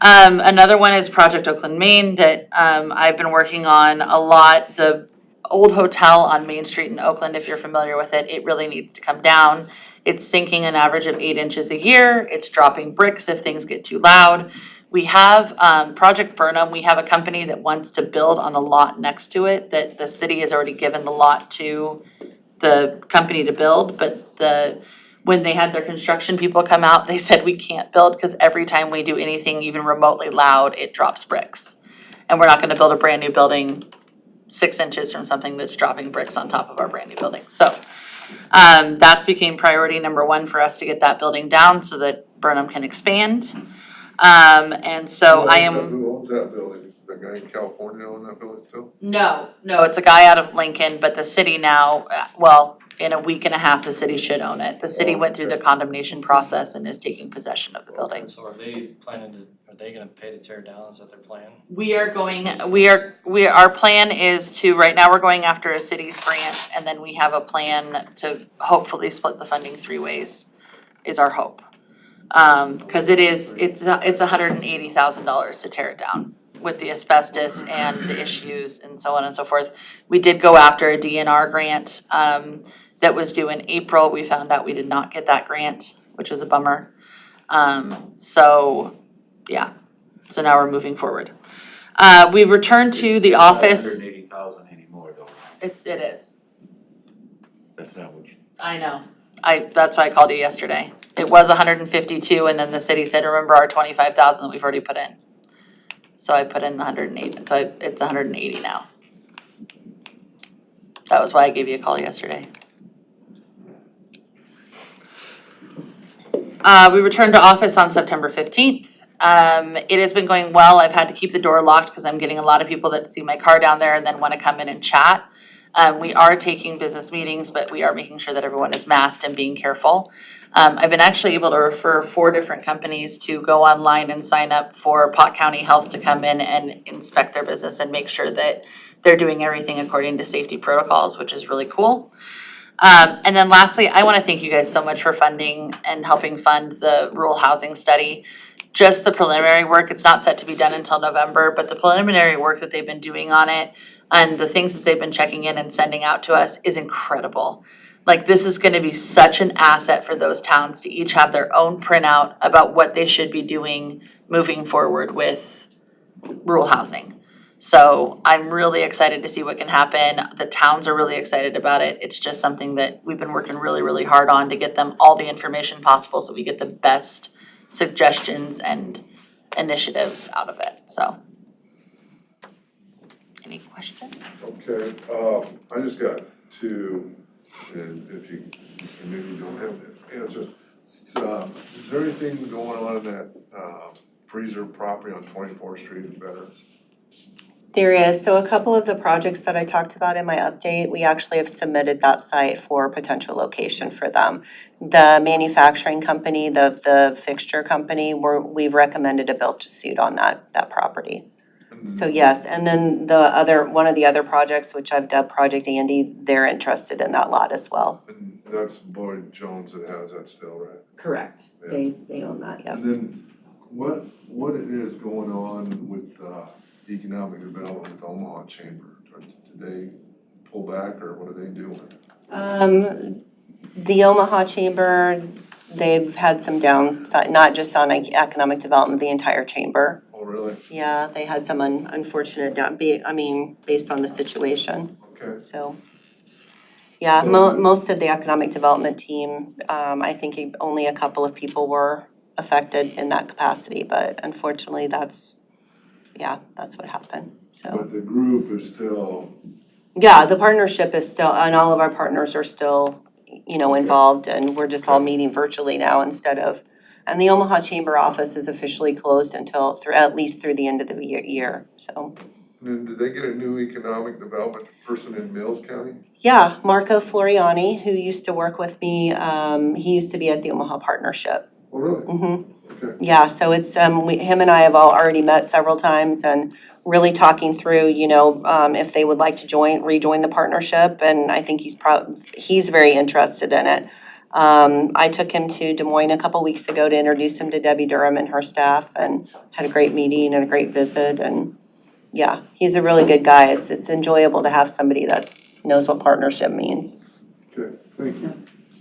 another one is Project Oakland, Maine that I've been working on a lot. The old hotel on Main Street in Oakland, if you're familiar with it, it really needs to come down. It's sinking an average of 8 inches a year. It's dropping bricks if things get too loud. We have Project Burnham. We have a company that wants to build on the lot next to it that the city has already given the lot to the company to build. But when they had their construction people come out, they said we can't build because every time we do anything even remotely loud, it drops bricks. And we're not going to build a brand new building 6 inches from something that's dropping bricks on top of our brand new building. So that's became priority number 1 for us to get that building down so that Burnham can expand. And so I am. Who owns that building? The guy in California own that building too? No, it's a guy out of Lincoln, but the city now, in a week and a half, the city should own it. The city went through the condemnation process and is taking possession of the building. So are they gonna pay to tear down? Is that their plan? Our plan is to, right now, we're going after a city's grant, and then we have a plan to hopefully split the funding 3 ways, is our hope. Cause it's $180,000 to tear it down with the asbestos and the issues and so on and so forth. We did go after a DNR grant, that was due in April. We found out we did not get that grant, which was a bummer. So now we're moving forward. We returned to the office. 180,000 anymore though. It is. That's not what you. I know. That's why I called you yesterday. It was 152, and then the city said, remember our 25,000 that we've already put in. So I put in the 180, so it's 180 now. That was why I gave you a call yesterday. We returned to office on September 15th. It has been going well. I've had to keep the door locked because I'm getting a lot of people that see my car down there and then want to come in and chat. We are taking business meetings, but we are making sure that everyone is masked and being careful. I've been actually able to refer 4 different companies to go online and sign up for Pot County Health to come in and inspect their business and make sure that they're doing everything according to safety protocols, which is really cool. And then lastly, I want to thank you guys so much for funding and helping fund the rural housing study. Just the preliminary work, it's not set to be done until November, but the preliminary work that they've been doing on it and the things that they've been checking in and sending out to us is incredible. Like, this is going to be such an asset for those towns to each have their own printout about what they should be doing moving forward with rural housing. So I'm really excited to see what can happen. The towns are really excited about it. It's just something that we've been working really, really hard on to get them all the information possible so we get the best suggestions and initiatives out of it. So, any questions? Okay, I just got 2, and if you, maybe you don't have the answers. Is there anything going on in that, freezer property on 24th Street in Veterans? There is. So a couple of the projects that I talked about in my update, we actually have submitted that site for potential location for them. The manufacturing company, the fixture company, we've recommended a build-to-suit on that property. So yes, and then one of the other projects, which I've dubbed Project Andy, they're interested in that lot as well. And that's Boyd Jones that has that still, right? Correct. Yeah. They own that, yes. And then what is going on with economic development with Omaha Chamber? Did they pull back or what are they doing? The Omaha Chamber, they've had some downside, not just on economic development, the entire chamber. Oh, really? Yeah, they had some unfortunate based on the situation. Okay. So, yeah, most of the economic development team, I think only a couple of people were affected in that capacity, but unfortunately that's what happened, so. But the group is still. Yeah, the partnership is still, and all of our partners are still, involved, and we're just all meeting virtually now instead of, and the Omaha Chamber office is officially closed until at least through the end of the year, so. And then did they get a new economic development person in Mills County? Yeah, Marco Floriani, who used to work with me, he used to be at the Omaha Partnership. Oh, really? Mm-hmm. Okay. Yeah, so it's, him and I have all already met several times and really talking through, if they would like to rejoin the partnership, and I think he's very interested in it. I took him to Des Moines a couple weeks ago to introduce him to Debbie Durham and her staff, and had a great meeting and a great visit, and yeah, he's a really good guy. It's enjoyable to have somebody that knows what partnership means. Okay, thank you.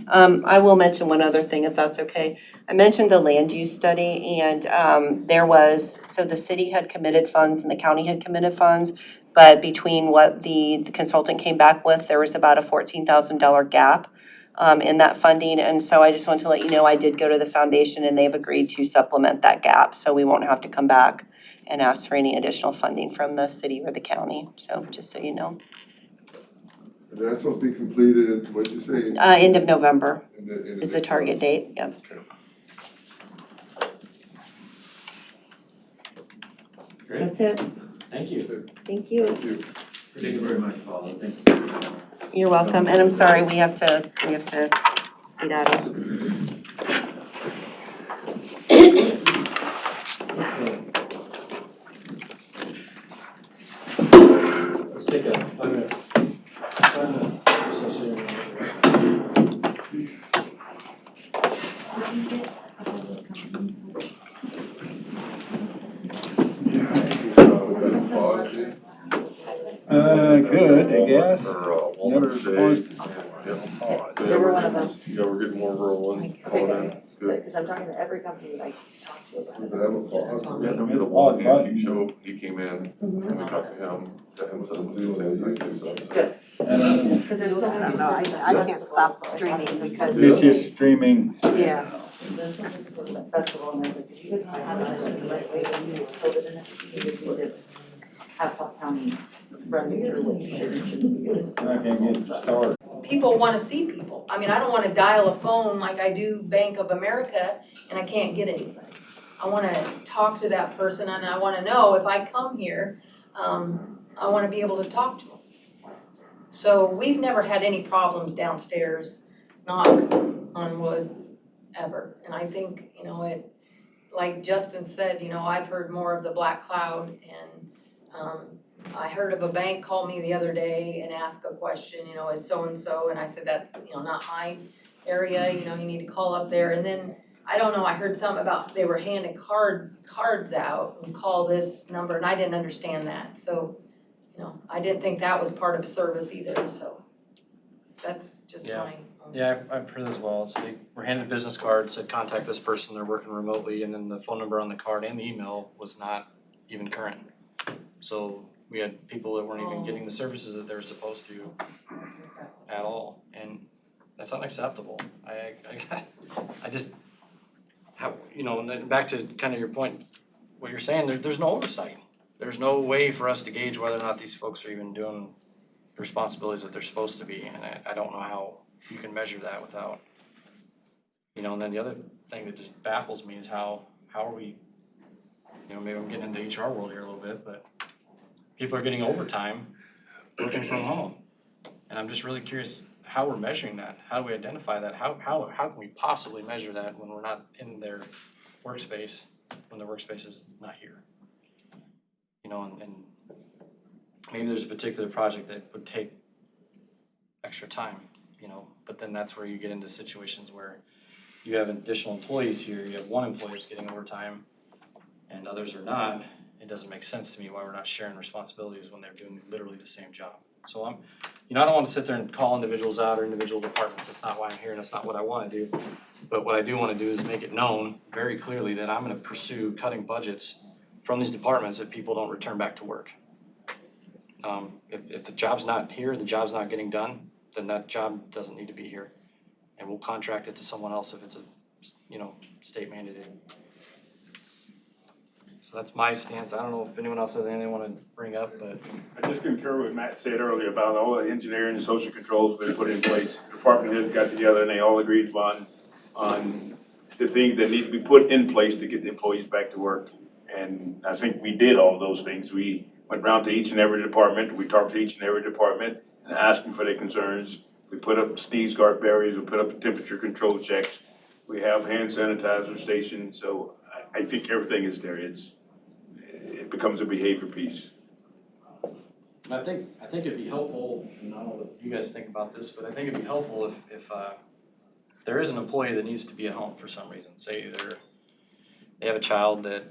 I will mention one other thing, if that's okay. I mentioned the land use study, and so the city had committed funds and the county had committed funds, but between what the consultant came back with, there was about a $14,000 gap in that funding. And so I just want to let you know, I did go to the foundation and they've agreed to supplement that gap, so we won't have to come back and ask for any additional funding from the city or the county. So just so you know. And that's supposed to be completed, what'd you say? End of November In is the target date, yep. Okay. Great, That's it. thank you. Thank you. Thank you. Thank you very much, Paula. Thanks. You're welcome, and I'm sorry, we have to skedaddle. Let's take a 5-minute recess. Could, I guess. Walnut Never Shade. paused. They were one of them. Yeah, we're getting more rural ones coming in. It's good. Because I'm talking to every company that I talk to about Does it. it have a pause? Yeah, we had a pause button. show, he came in, and we talked to him, said the same thing, so. Good. Because there's still. I don't know, I can't stop the streaming because, It's just streaming. yeah. Festival, and I was like, did you guys want to have it the right way when you COVID in it? You just need to have Pot County run you through what you should and shouldn't do. I can't get started. People want to see people. I mean, I don't want to dial a phone like I do Bank of America and I can't get anything. I want to talk to that person and I want to know if I come here, I want to be able to talk to them. So we've never had any problems downstairs, knock on wood, ever. And I think, you know, it, like Justin said, you know, I've heard more of the black cloud, and I heard of a bank call me the other day and ask a question, you know, is so-and-so, and I said, that's, you know, not my area, you know, you need to call up there. And then, I don't know, I heard something about they were handing cards out and call this number, and I didn't understand that. So, you know, I didn't think that was part of service either, so that's just Yeah. my. Yeah, I've heard as well. So they were handed a business card, said contact this person, they're working remotely, and then the phone number on the card and the email was not even current. So we had people that weren't even getting the services that they were supposed to at all, and that's unacceptable. I just, how, you know, and then back to kind of your point, what you're saying, there's no oversight. There's no way for us to gauge whether or not these folks are even doing the responsibilities that they're supposed to be, and I don't know how you can measure that without, you know. And then the other thing that just baffles me is how are we, you know, maybe I'm getting into HR world here a little bit, but people are getting overtime working from home. And I'm just really curious how we're measuring that. How do we identify that? How can we possibly measure that when we're not in their workspace, when their workspace is not here? You know, and maybe there's a particular project that would take extra time, you know, but then that's where you get into situations where you have additional employees here, you have one employee that's getting overtime and others are not. It doesn't make sense to me why we're not sharing responsibilities when they're doing literally the same job. So I don't want to sit there and call individuals out or individual departments. That's not why I'm here, and that's not what I want to do. But what I do want to do is make it known very clearly that I'm going to pursue cutting budgets from these departments if people don't return back to work. If the job's not here, the job's not getting done, then that job doesn't need to be here. And we'll contract it to someone else if it's a, you know, state mandated. So that's my stance. I don't know if anyone else has anything they want to bring up, but. I just concur with what Matt said earlier about all the engineering and social controls been put in place. Department heads got together and they all agreed on the things that need to be put in place to get the employees back to work. And I think we did all those things. We went around to each and every department. We talked to each and every department and asked them for their concerns. We put up sneeze guard barriers. We put up temperature control checks. We have hand sanitizer stations. So I think everything is there. It becomes a behavior piece. And I think it'd be helpful, and I don't know what you guys think about this, but I think it'd be helpful if there is an employee that needs to be at home for some reason. Say they have a child that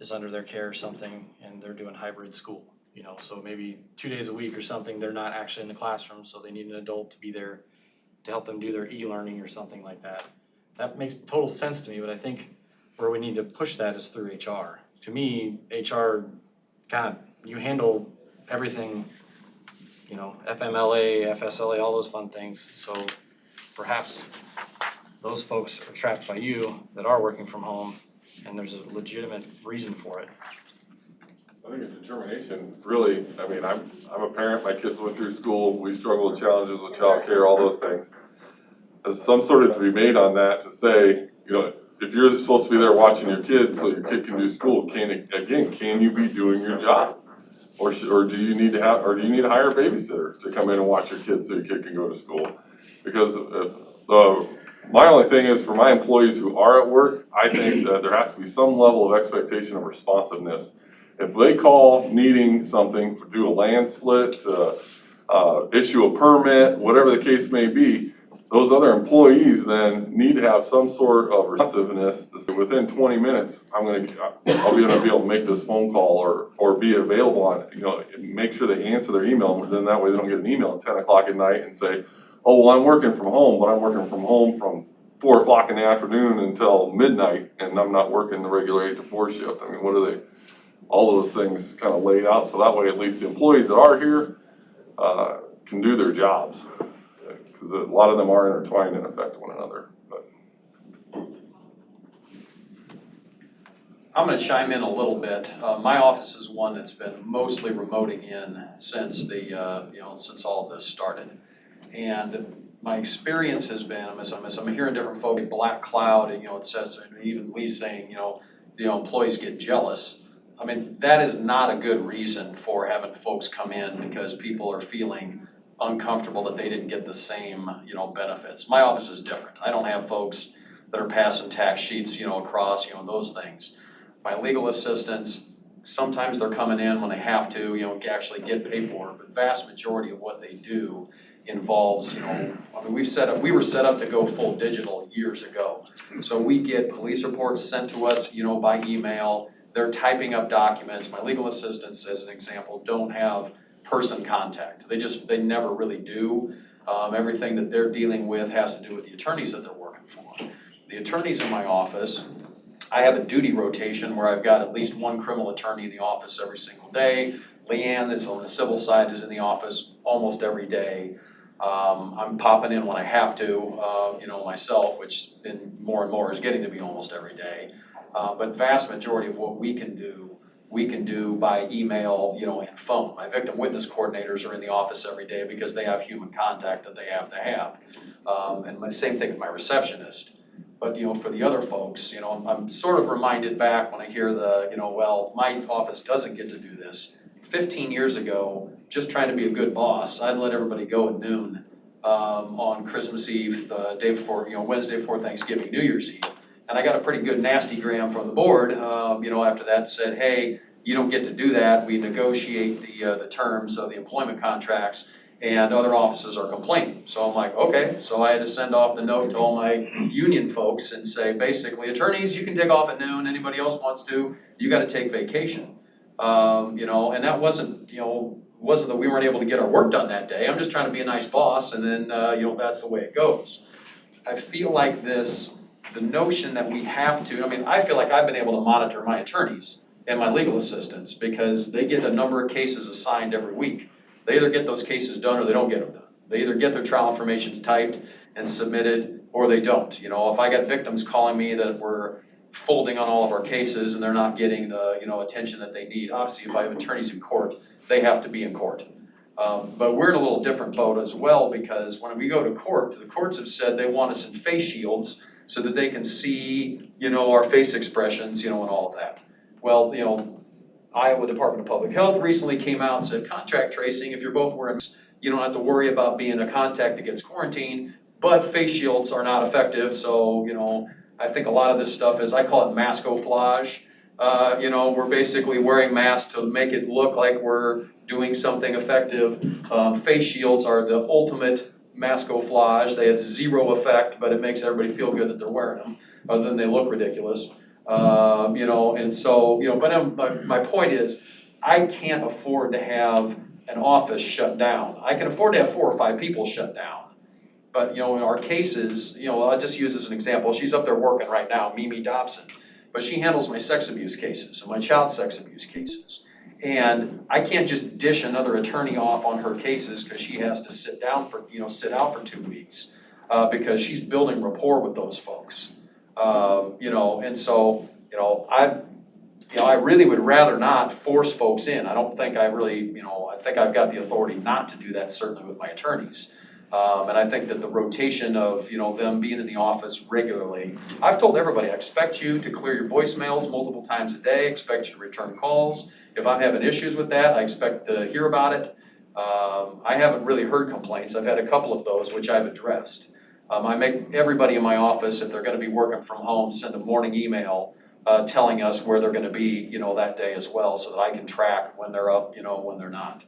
is under their care or something, and they're doing hybrid school, you know, so maybe 2 days a week or something, they're not actually in the classroom, so they need an adult to be there to help them do their e-learning or something like that. That makes total sense to me, but I think where we need to push that is through HR. To me, HR kind of, you handle everything, you know, FMLA, FSLA, all those fun things. So perhaps those folks are trapped by you that are working from home, and there's a legitimate reason for it. I think a determination, really, I mean, I'm a parent, my kids went through school, we struggle with challenges with childcare, all those things. There's some sort of to be made on that to say, you know, if you're supposed to be there watching your kid so your kid can do school, can you be doing your job? Or do you need to hire a babysitter to come in and watch your kid so your kid can go to school? Because my only thing is for my employees who are at work, I think that there has to be some level of expectation of responsiveness. If they call needing something to do a land split, issue a permit, whatever the case may be, those other employees then need to have some sort of responsiveness to say within 20 minutes, I'll be gonna be able to make this phone call or be available on, you know, make sure they answer their email, and then that way they don't get an email at 10 o'clock at night and say, oh, well, I'm working from home, but I'm working from home from 4 o'clock in the afternoon until midnight, and I'm not working the regular 8 to 4 shift. I mean, what are they, all those things kind of laid out, so that way at least the employees that are here can do their jobs. Because a lot of them are intertwined and affect one another. But. I'm going to chime in a little bit. My office is one that's been mostly remoting in since since all of this started. And my experience has been, as I'm hearing different folks, black cloud, and it says, and even Lee saying, the employees get jealous. I mean, that is not a good reason for having folks come in because people are feeling uncomfortable that they didn't get the same, benefits. My office is different. I don't have folks that are passing tax sheets, across, those things. My legal assistants, sometimes they're coming in when they have to, actually get paperwork, but vast majority of what they do involves, we were set up to go full digital years ago. So we get police reports sent to us, by email. They're typing up documents. My legal assistants, as an example, don't have person contact. They never really do. Everything that they're dealing with has to do with the attorneys that they're working for. The attorneys in my office, I have a duty rotation where I've got at least one criminal attorney in the office every single day. Leanne that's on the civil side is in the office almost every day. I'm popping in when I have to, myself, which been more and more is getting to be almost every day. But vast majority of what we can do by email, and phone. My victim witness coordinators are in the office every day because they have human contact that they have to have. And my same thing with my receptionist. But, for the other folks, I'm sort of reminded back when I hear well, my office doesn't get to do this. 15 years ago, just trying to be a good boss, I'd let everybody go at noon on Christmas Eve, the day before, Wednesday before Thanksgiving, New Year's Eve. And I got a pretty good nasty gram from the board, after that said, hey, you don't get to do that. We negotiate the terms of the employment contracts and other offices are complaining. So I'm like, okay. So I had to send off the note to all my union folks and say, basically, attorneys, you can take off at noon. Anybody else wants to, you got to take vacation. And that wasn't that we weren't able to get our work done that day. I'm just trying to be a nice boss, and then, that's the way it goes. I feel like the notion that we have to, I feel like I've been able to monitor my attorneys and my legal assistants because they get a number of cases assigned every week. They either get those cases done or they don't get them done. They either get their trial information typed and submitted or they don't. If I got victims calling me that we're folding on all of our cases and they're not getting the, attention that they need, obviously if I have attorneys in court, they have to be in court. But we're in a little different boat as well because when we go to court, the courts have said they want us in face shields so that they can see, our face expressions, and all of that. Well, Iowa Department of Public Health recently came out and said contact tracing, if you're both wearing, you don't have to worry about being a contact that gets quarantined, but face shields are not effective. So, I think a lot of this stuff is, I call it maskoflage. We're basically wearing masks to make it look like we're doing something effective. Face shields are the ultimate maskoflage. They have zero effect, but it makes everybody feel good that they're wearing them, other than they look ridiculous. And so, but my point is, I can't afford to have an office shut down. I can afford to have 4 or 5 people shut down. But, in our cases, I'll just use as an example. She's up there working right now, Mimi Dobson. But she handles my sex abuse cases and my child sex abuse cases. And I can't just dish another attorney off on her cases because she has to sit out for 2 weeks because she's building rapport with those folks. And so, I really would rather not force folks in. I don't think I think I've got the authority not to do that, certainly with my attorneys. And I think that the rotation of, them being in the office regularly, I've told everybody, I expect you to clear your voicemails multiple times a day, expect you to return calls. If I'm having issues with that, I expect to hear about it. I haven't really heard complaints. I've had a couple of those, which I've addressed. I make everybody in my office, if they're gonna be working from home, send a morning email telling us where they're gonna be, that day as well, so that I can track when they're up, when they're not.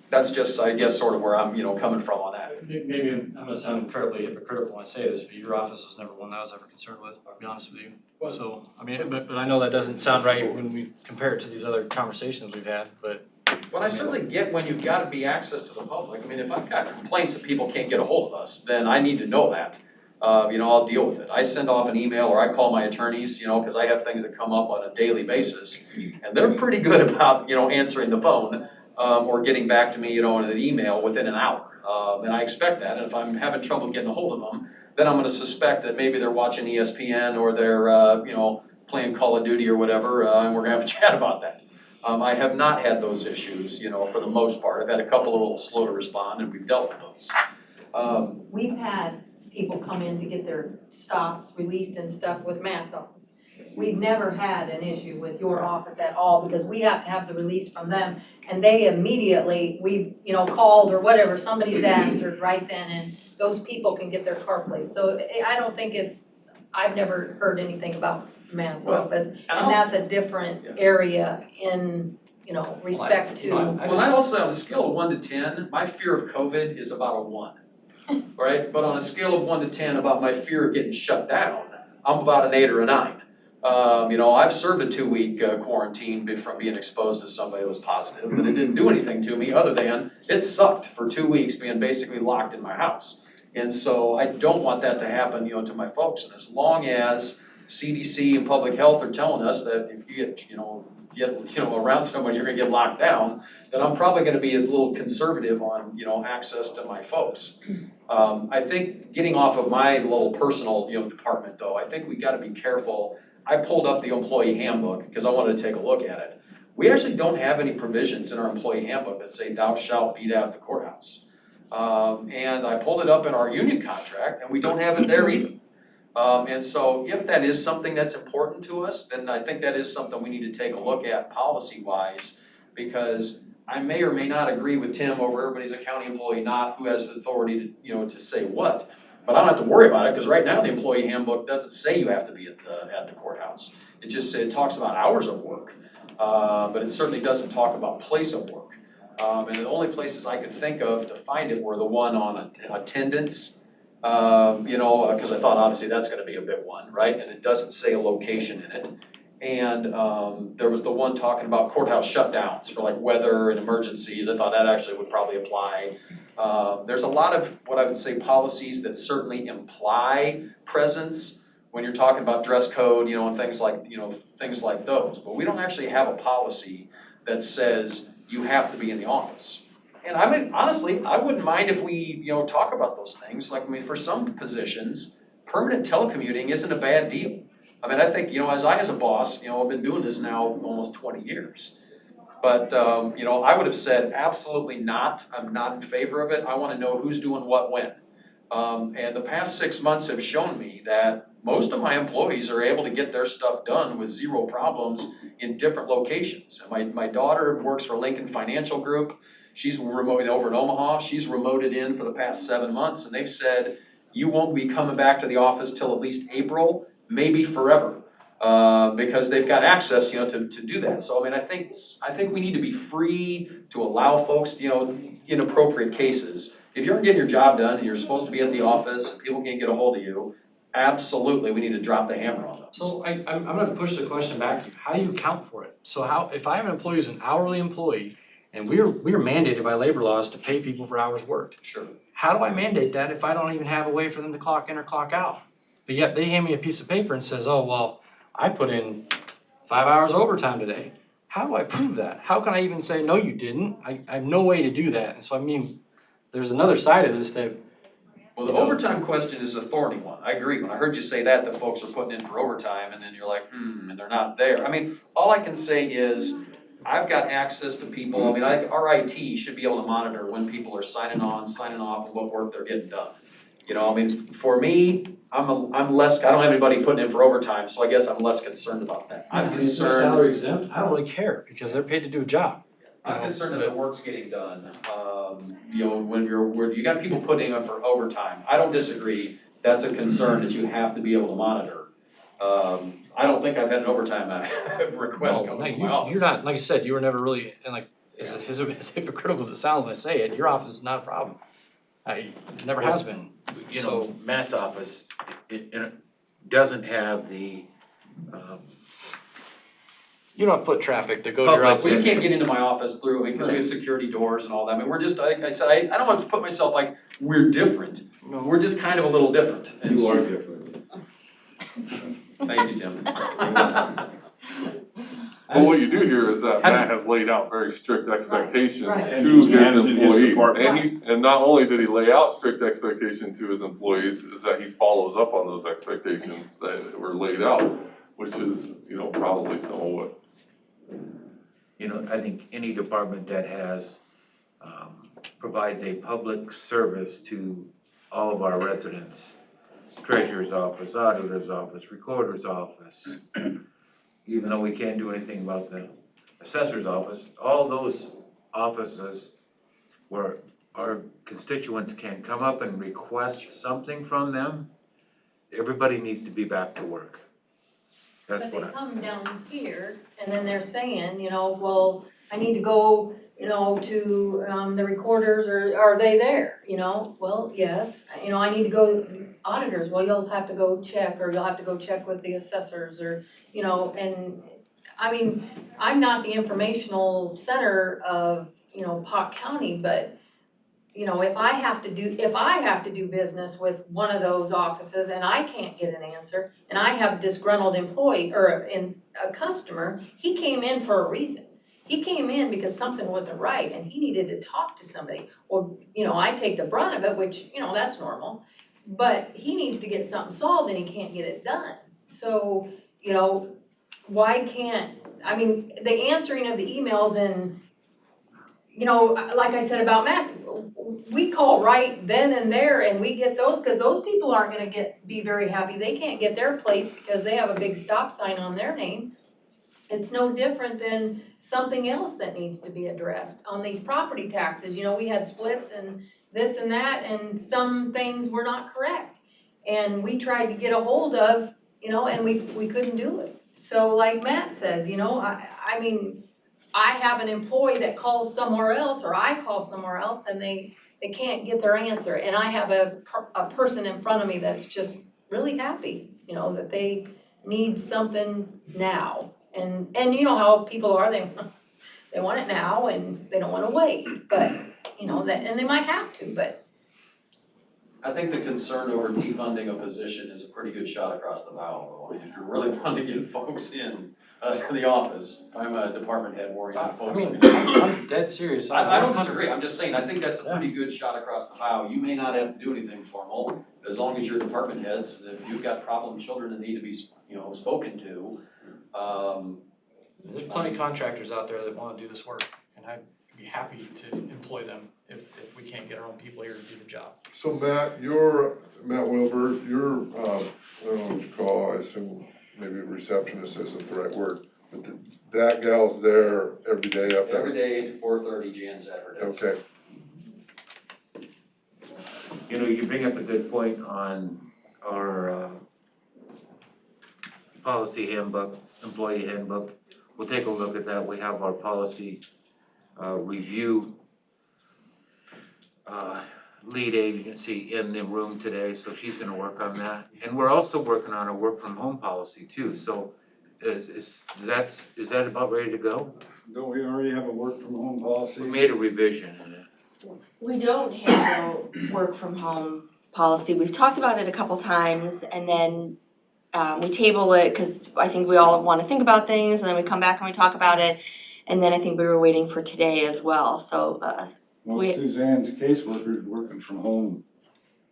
That's just, I guess, sort of where I'm, coming from on that. Maybe I'm gonna sound incredibly hypocritical when I say this, but your office was never one that I was ever concerned with, I'll be honest with you. So, but I know that doesn't sound right when we compare it to these other conversations we've had, but. Well, I certainly get when you've gotta be access to the public. If I've got complaints that people can't get a hold of us, then I need to know that. I'll deal with it. I send off an email or I call my attorneys, because I have things that come up on a daily basis. And they're pretty good about, answering the phone. Or getting back to me, in an email within an hour. And I expect that. And if I'm having trouble getting a hold of them, then I'm gonna suspect that maybe they're watching ESPN or they're, playing Call of Duty or whatever, and we're gonna have a chat about that. I have not had those issues, for the most part. I've had a couple a little slow to respond and we've dealt with those. We've had people come in to get their stops released and stuff with Matt's office. we've never had an issue with your office at all, because we have to have the release from them, and they immediately, called or whatever, somebody's answered right then, and those people can get their car plates. So I don't think I've never heard anything about Matt's office, and that's a different area in, respect to. Well, I also, on a scale of 1 to 10, my fear of COVID is about a 1, right? But on a scale of 1 to 10, about my fear of getting shut down, I'm about an 8 or a 9. I've served a 2-week quarantine from being exposed to somebody that was positive, but it didn't do anything to me other than it sucked for 2 weeks being basically locked in my house. And so I don't want that to happen, to my folks. And as long as CDC and public health are telling us that if you get around somebody, you're gonna get locked down, then I'm probably gonna be as little conservative on, access to my folks. I think getting off of my little personal, department though, I think we gotta be careful. I pulled up the employee handbook because I wanted to take a look at it. We actually don't have any provisions in our employee handbook that say thou shalt be at the courthouse. And I pulled it up in our union contract and we don't have it there either. And so if that is something that's important to us, then I think that is something we need to take a look at policy-wise, because I may or may not agree with Tim over everybody's a county employee, not who has the authority to, to say what. But I don't have to worry about it, because right now the employee handbook doesn't say you have to be at the courthouse. It talks about hours of work, but it certainly doesn't talk about place of work. And the only places I could think of to find it were the one on attendance, because I thought obviously that's gonna be a big one, right? And it doesn't say a location in it. And there was the one talking about courthouse shutdowns for like weather and emergencies. I thought that actually would probably apply. There's a lot of what I would say policies that certainly imply presence when you're talking about dress code, and things like those. But we don't actually have a policy that says you have to be in the office. And I mean, honestly, I wouldn't mind if we, talk about those things. Like, for some positions, permanent telecommuting isn't a bad deal. I mean, I think, as a boss, I've been doing this now almost 20 years. But, I would have said absolutely not. I'm not in favor of it. I want to know who's doing what when. And the past 6 months have shown me that most of my employees are able to get their stuff done with zero problems in different locations. And my daughter works for Lincoln Financial Group. She's remote over in Omaha. She's remoted in for the past 7 months, and they've said, you won't be coming back to the office till at least April, maybe forever, because they've got access, to do that. So, I mean, I think we need to be free to allow folks, in appropriate cases. If you're getting your job done and you're supposed to be at the office, and people can't get a hold of you, absolutely, we need to drop the hammer on those. So I'm gonna push the question back to you. How do you account for it? So if I have an employee who's an hourly employee, and we're mandated by labor laws to pay people for hours worked. Sure. How do I mandate that if I don't even have a way for them to clock in or clock out? But yet they hand me a piece of paper and says, oh, well, I put in 5 hours overtime today. How do I prove that? How can I even say, no, you didn't? I have no way to do that. And so, I mean, there's another side of this that. Well, the overtime question is a thorny one. I agree. When I heard you say that folks are putting in for overtime, and then you're like, and they're not there. I mean, all I can say is, I've got access to people. I mean, our IT should be able to monitor when people are signing on, signing off, and what work they're getting done. I mean, for me, I'm less, I don't have anybody putting in for overtime, so I guess I'm less concerned about that. I'm concerned. Salary exempt, I don't really care, because they're paid to do a job. I'm concerned that the work's getting done. When you got people putting in for overtime, I don't disagree. That's a concern that you have to be able to monitor. I don't think I've had an overtime request come to my office. You're not, like I said, you were never really, and like, as hypocritical as it sounds when I say it, your office is not a problem. It never has been. Matt's office, it doesn't have the, you don't have foot traffic to go to your office. Well, you can't get into my office through, because we have security doors and all that. I mean, we're just, like I said, I don't want to put myself like, we're different. No. We're just kind of a little different. You are different. Thank you, Tim. Well, what you do here is that Matt has laid out very strict expectations Right. to his managing his employees. department. And not only did he lay out strict expectations to his employees, is that he follows up on those expectations that were laid out, which is, probably somewhat. I think any department that has, provides a public service to all of our residents treasurer's office, auditor's office, recorder's office. Even though we can't do anything about the assessor's office, all those offices where our constituents can come up and request something from them, everybody needs to be back to work. That's But they what I, come down here, and then they're saying, you know, well, I need to go, you know, to, the recorders, or are they there, you know? Well, yes, you know, I need to go, auditors, well, you'll have to go check, or you'll have to go check with the assessors, or, you know, and, I mean, I'm not the informational center of, you know, Pot County, but, you know, if I have to do business with one of those offices and I can't get an answer, and I have a disgruntled employee or a customer, he came in for a reason. He came in because something wasn't right and he needed to talk to somebody. Or, you know, I take the brunt of it, which, you know, that's normal. But he needs to get something solved and he can't get it done. So, you know, why can't, I mean, the answering of the emails and, you know, like I said about masks, we call right then and there and we get those, because those people aren't gonna be very happy. They can't get their plates because they have a big stop sign on their name. It's no different than something else that needs to be addressed on these property taxes. You know, we had splits and this and that, and some things were not correct. And we tried to get a hold of, you know, and we couldn't do it. So like Matt says, you know, I mean, I have an employee that calls somewhere else, or I call somewhere else, and they can't get their answer. And I have a person in front of me that's just really happy, you know, that they need something now. And you know how people are, they want it now and they don't wanna wait, but, you know, that, and they might have to, but. I think the concern over defunding a position is a pretty good shot across the bow, though. If you're really wanting to get folks in to the office, I'm a department head worrying about folks. I mean, I'm dead serious. I don't disagree, I'm just saying, I think that's a pretty good shot across the bow. You may not have to do anything formal, as long as your department heads, if you've got problem children that need to be, you know, spoken to. There's plenty of contractors out there that wanna do this work, and I'd be happy to employ them if we can't get our own people here to do the job. So Matt Wilbur, you're, I don't know what you call, I assume maybe receptionist isn't the right word, but that gal's there every day up there? Every day to 4:30, Jan Saturday. Okay. you know, you bring up a good point on our, policy handbook, employee handbook. We'll take a look at that. We have our policy, review, lead agency in the room today, so she's gonna work on that. And we're also working on a work from home policy too, so is that about ready to go? Don't we already have a work from home policy? We made a revision in it. We don't have a work from home policy. We've talked about it a couple times and then we table it because I think we all want to think about things and then we come back and we talk about it. And then I think we were waiting for today as well, so. Well, Suzanne's caseworker is working from home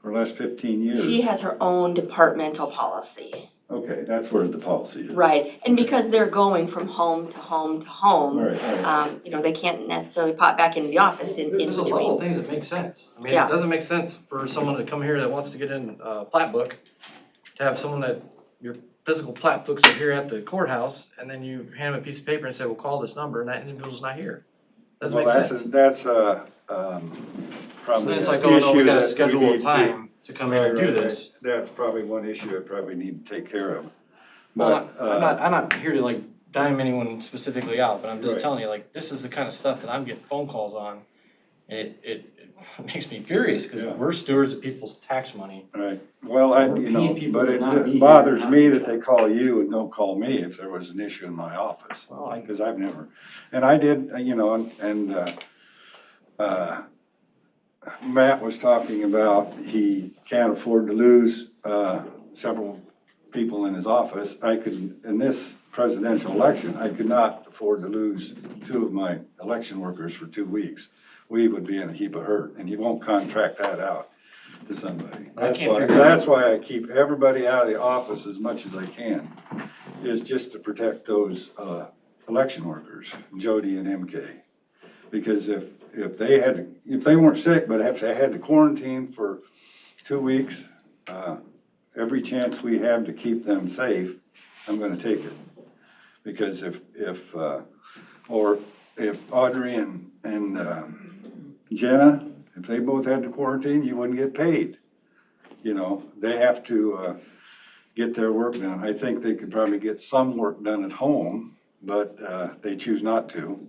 for the last 15 years. She has her own departmental policy. Okay, that's where the policy is. Right, and because they're going from home to home to home, Right. you know, they can't necessarily pop back into the office in There's a lot of between. things that make sense. I mean, Yeah. it doesn't make sense for someone to come here that wants to get in a plat book, to have someone that, your physical plat books are here at the courthouse, and then you hand them a piece of paper and say, well, call this number, and that individual's not here. Doesn't make sense. That's So probably then it's an like, oh no, we issue gotta that we schedule a need time to come in and do this. That's probably one issue I probably need to take care of. Well, But, I'm not here to like dime anyone specifically out, but I'm just Right. telling you, like, this is the kind of stuff that I'm getting phone calls on. And it makes me furious, because Yeah. we're stewards of people's tax money. Right, well, We're paying people but to not be it here. bothers me that they call you and don't call me if there was an issue in my office. Well, Because I've never, and I did, you know, and Matt was talking about he can't afford to lose, several people in his office. I could, in this presidential election, I could not afford to lose 2 of my election workers for 2 weeks. We would be in a heap of hurt, and you won't contract that out to somebody. I can't figure out- That's why I keep everybody out of the office as much as I can, is just to protect those, election workers, Jody and MK. Because if they weren't sick, but if they had to quarantine for 2 weeks, every chance we have to keep them safe, I'm gonna take it. Because if Audrey and Jenna, if they both had to quarantine, you wouldn't get paid. You know, they have to, get their work done. I think they could probably get some work done at home, but, they choose not to.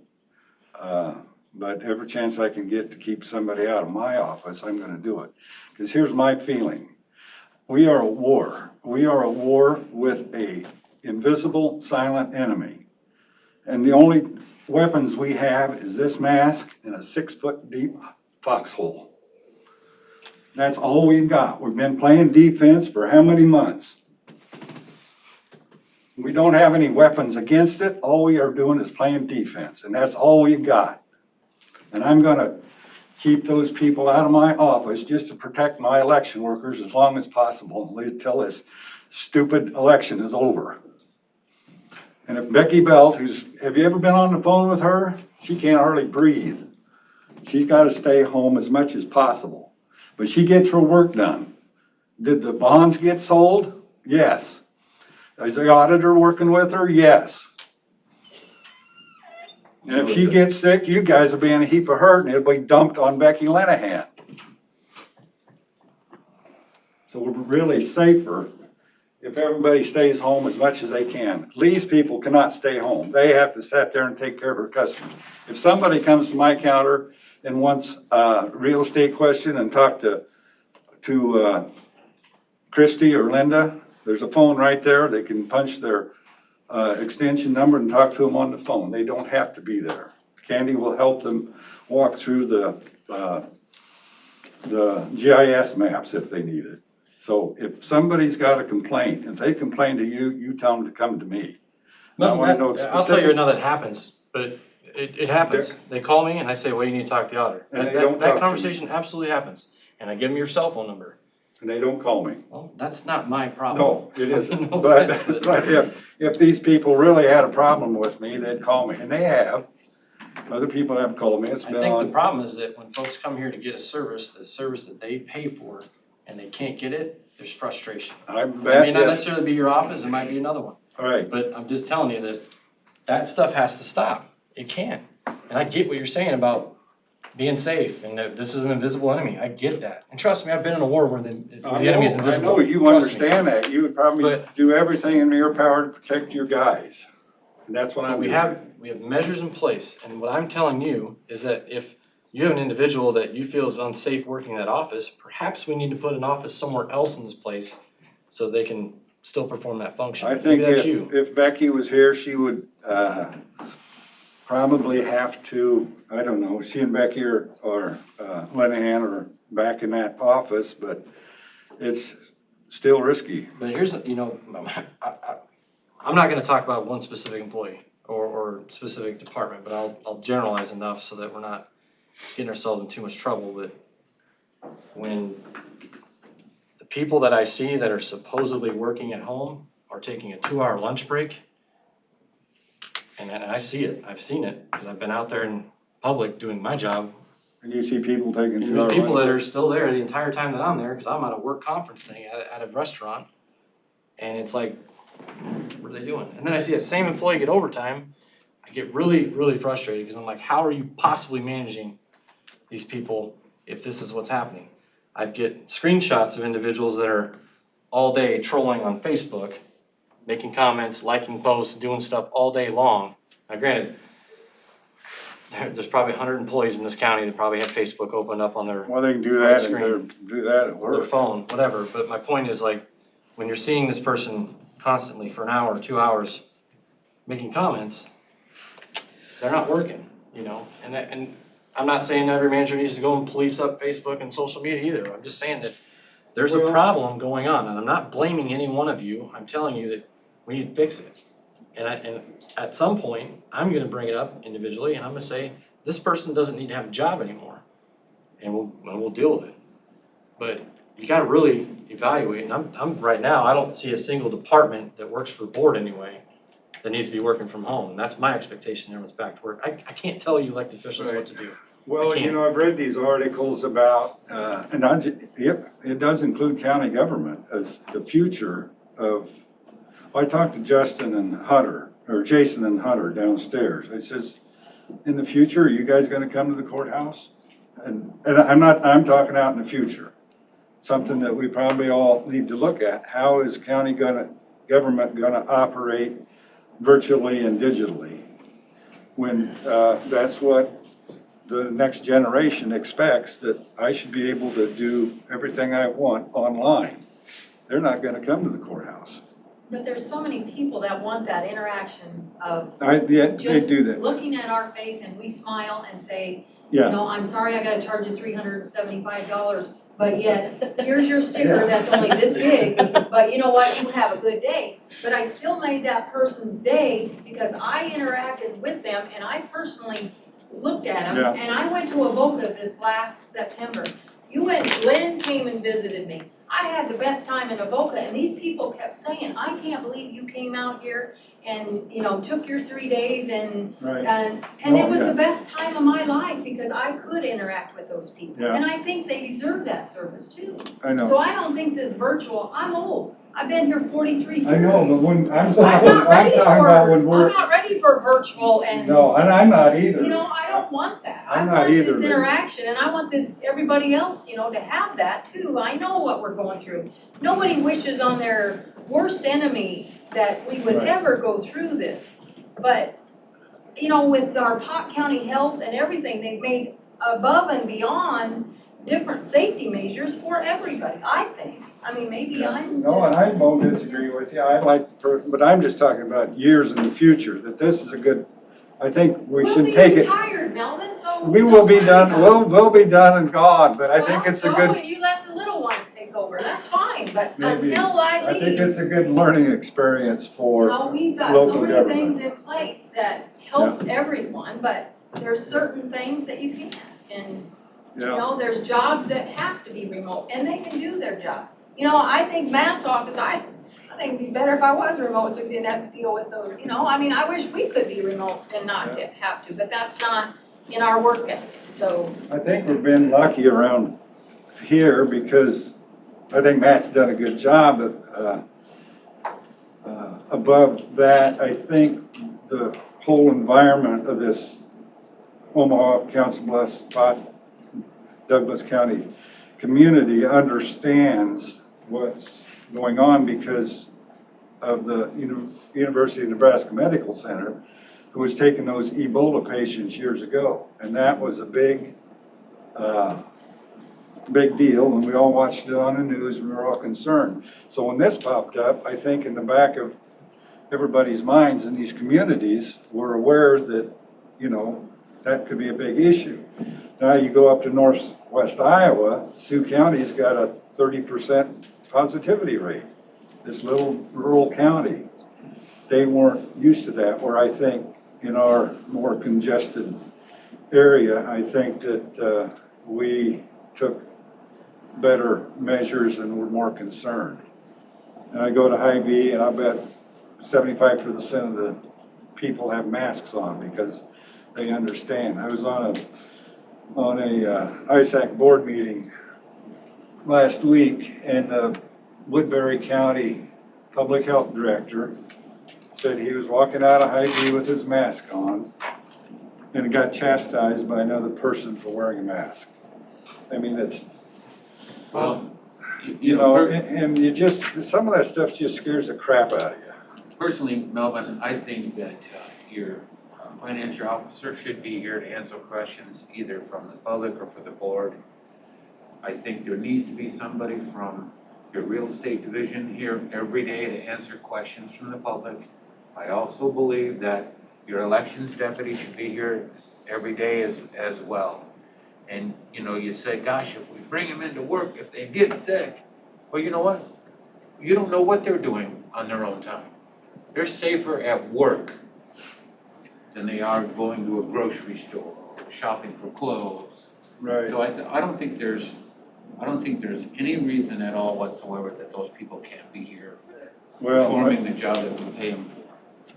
But every chance I can get to keep somebody out of my office, I'm gonna do it. Because here's my feeling. We are at war. We are at war with a invisible, silent enemy. And the only weapons we have is this mask and a 6-foot deep foxhole. That's all we've got. We've been playing defense for how many months? We don't have any weapons against it. All we are doing is playing defense, and that's all we've got. And I'm gonna keep those people out of my office just to protect my election workers as long as possible until this stupid election is over. And if Becky Belt, have you ever been on the phone with her? She can't hardly breathe. She's gotta stay home as much as possible. But she gets her work done. Did the bonds get sold? Yes. Is the auditor working with her? Yes. And if she gets sick, you guys will be in a heap of hurt and it'll be dumped on Becky Lenahan. So we're really safer if everybody stays home as much as they can. Lee's people cannot stay home. They have to sit there and take care of their customers. If somebody comes to my counter and wants a real estate question and talk to Christy or Linda, there's a phone right there. They can punch their extension number and talk to them on the phone. They don't have to be there. Candy will help them walk through the GIS maps if they need it. So if somebody's got a complaint, if they complain to you, you tell them to come to me. No, I know I'll tell you now that happens, but it happens. They call me and I say, well, you need to talk to the auditor. And they don't talk to That me. conversation absolutely happens. And I give them your cell phone number. And they don't call me. Well, that's not my problem. No, it isn't. No But offense, if these people really had a problem with me, they'd call me, and they have. Other people have called me. It's I been think the on. problem is that when folks come here to get a service, the service that they pay for, and they can't get it, there's frustration. I It bet may not if, necessarily be your office, it might be another one. all right, But I'm just telling you that that stuff has to stop. It can't. And I get what you're saying about being safe and that this is an invisible enemy. I get that. And trust me, I've been in a war where the enemy is invisible. I know you Trust me. understand that. You would probably But- do everything in your power to protect your guys. And that's what I'm We doing. have measures in place, and what I'm telling you is that if you have an individual that you feel is unsafe working in that office, perhaps we need to put an office somewhere else in this place so they can still perform that function. I think Maybe that's you. if Becky was here, she would, probably have to, I don't know, she and Becky or Lenahan are back in that office, but it's still risky. But here's, I'm not gonna talk about one specific employee or specific department, but I'll generalize enough so that we're not getting ourselves in too much trouble. But when the people that I see that are supposedly working at home are taking a 2-hour lunch break, and I see it, I've seen it, because I've been out there in public doing my job. And you see people taking And 2 there's hours. people that are still there the entire time that I'm there, because I'm at a work conference thing at a restaurant. And it's like, what are they doing? And then I see that same employee get overtime. I get really, really frustrated, because I'm like, how are you possibly managing these people if this is what's happening? I'd get screenshots of individuals that are all day trolling on Facebook, making comments, liking posts, doing stuff all day long. Now granted, there's probably 100 employees in this county that probably have Facebook opened up on their Well, they can do that, screen. and do that at or their work. phone, whatever. But my point is, like, when you're seeing this person constantly for an hour, 2 hours, making comments, they're not working, And I'm not saying every manager needs to go and police up Facebook and social media either. I'm just saying that there's a problem going on, and I'm not blaming any one of you. I'm telling you that we need to fix it. And at some point, I'm gonna bring it up individually, and I'm gonna say, this person doesn't need to have a job anymore, and we'll deal with it. But you gotta really evaluate, and I'm right now, I don't see a single department that works for the board anyway that needs to be working from home, and that's my expectation, everyone's back to work. I can't tell you elected officials what to do. Well, you know, I've read these articles about, yep, it does include county government as the future of, I talked to Jason and Hunter downstairs. I says, in the future, are you guys gonna come to the courthouse? And I'm talking out in the future. Something that we probably all need to look at. How is government gonna operate virtually and digitally? When, that's what the next generation expects, that I should be able to do everything I want online. They're not gonna come to the courthouse. But there's so many people that want that interaction of They just do that. looking at our face and we smile and say, Yeah. no, I'm sorry, I gotta charge you $375, but yet, here's your sticker that's only this big, but you know what, you have a good day. But I still made that person's day because I interacted with them and I personally looked at them. Yeah. And I went to Avoca this last September. Glenn came and visited me. I had the best time in Avoca, and these people kept saying, I can't believe you came out here and, you know, took your 3 days and Right. And it Oh, was yeah. the best time of my life because I could interact with those people. Yeah. And I think they deserve that service too. I know. So I don't think this virtual, I'm old. I've been here 43 years. I know, but when, I'm I'm talking not ready about when we're, I'm not ready for virtual and, no, and I'm not either. you know, I don't want that. I'm I not want either, this but- interaction and I want this, everybody else, you know, to have that too. I know what we're going through. Nobody wishes on their worst enemy that we would Right. ever go through this. But, you know, with our Pot County Health and everything, they've made above and beyond different safety measures for everybody, I think. I mean, maybe I'm No, and just, I won't disagree with you. I like, but I'm just talking about years in the future, that this is a good, I think we we'll should be take it. retired, Melvin, so. We will be done, we'll be done and gone, but I think it's a Well, so, good, and you let the little ones take over, that's fine, but maybe, until I I think leave, it's a good learning experience you for, know, we've got so local many government. things in place that help everyone, but there's certain things that you can't. And, you yeah. know, there's jobs that have to be remote, and they can do their job. You know, I think Matt's office, I think it'd be better if I was remote, so we didn't have to deal with those, you know, I mean, I wish we could be remote and not to have to, but that's not in our work ethic, so. I think we've been lucky around here because I think Matt's done a good job, but, above that, I think the whole environment of this Omaha, Council Bluffs, Douglas County community understands what's going on because of the University of Nebraska Medical Center, who was taking those Ebola patients years ago. And that was a big deal, and we all watched it on the news, and we were all concerned. So when this popped up, I think in the back of everybody's minds in these communities, we're aware that, you know, that could be a big issue. Now you go up to northwest Iowa, Sioux County's got a 30% positivity rate. This little rural county, they weren't used to that, where I think in our more congested area, I think that we took better measures and were more concerned. And I go to Hy-Vee and I bet 75% of the people have masks on because they understand. I was on a ISAC board meeting last week, and the Woodbury County Public Health Director said he was walking out of Hy-Vee with his mask on and got chastised by another person for wearing a mask. I mean, it's, Well, you know, and you just, some of that stuff just scares the crap out of you. personally, Melvin, I think that your financial officer should be here to answer questions either from the public or for the board. I think there needs to be somebody from your real estate division here every day to answer questions from the public. I also believe that your elections deputy should be here every day as well. And, you know, you say, gosh, if we bring them into work, if they get sick, well, you know what? You don't know what they're doing on their own time. They're safer at work than they are going to a grocery store, or shopping for clothes. Right. So I don't think there's any reason at all whatsoever that those people can't be here Well, performing the job that we pay them for.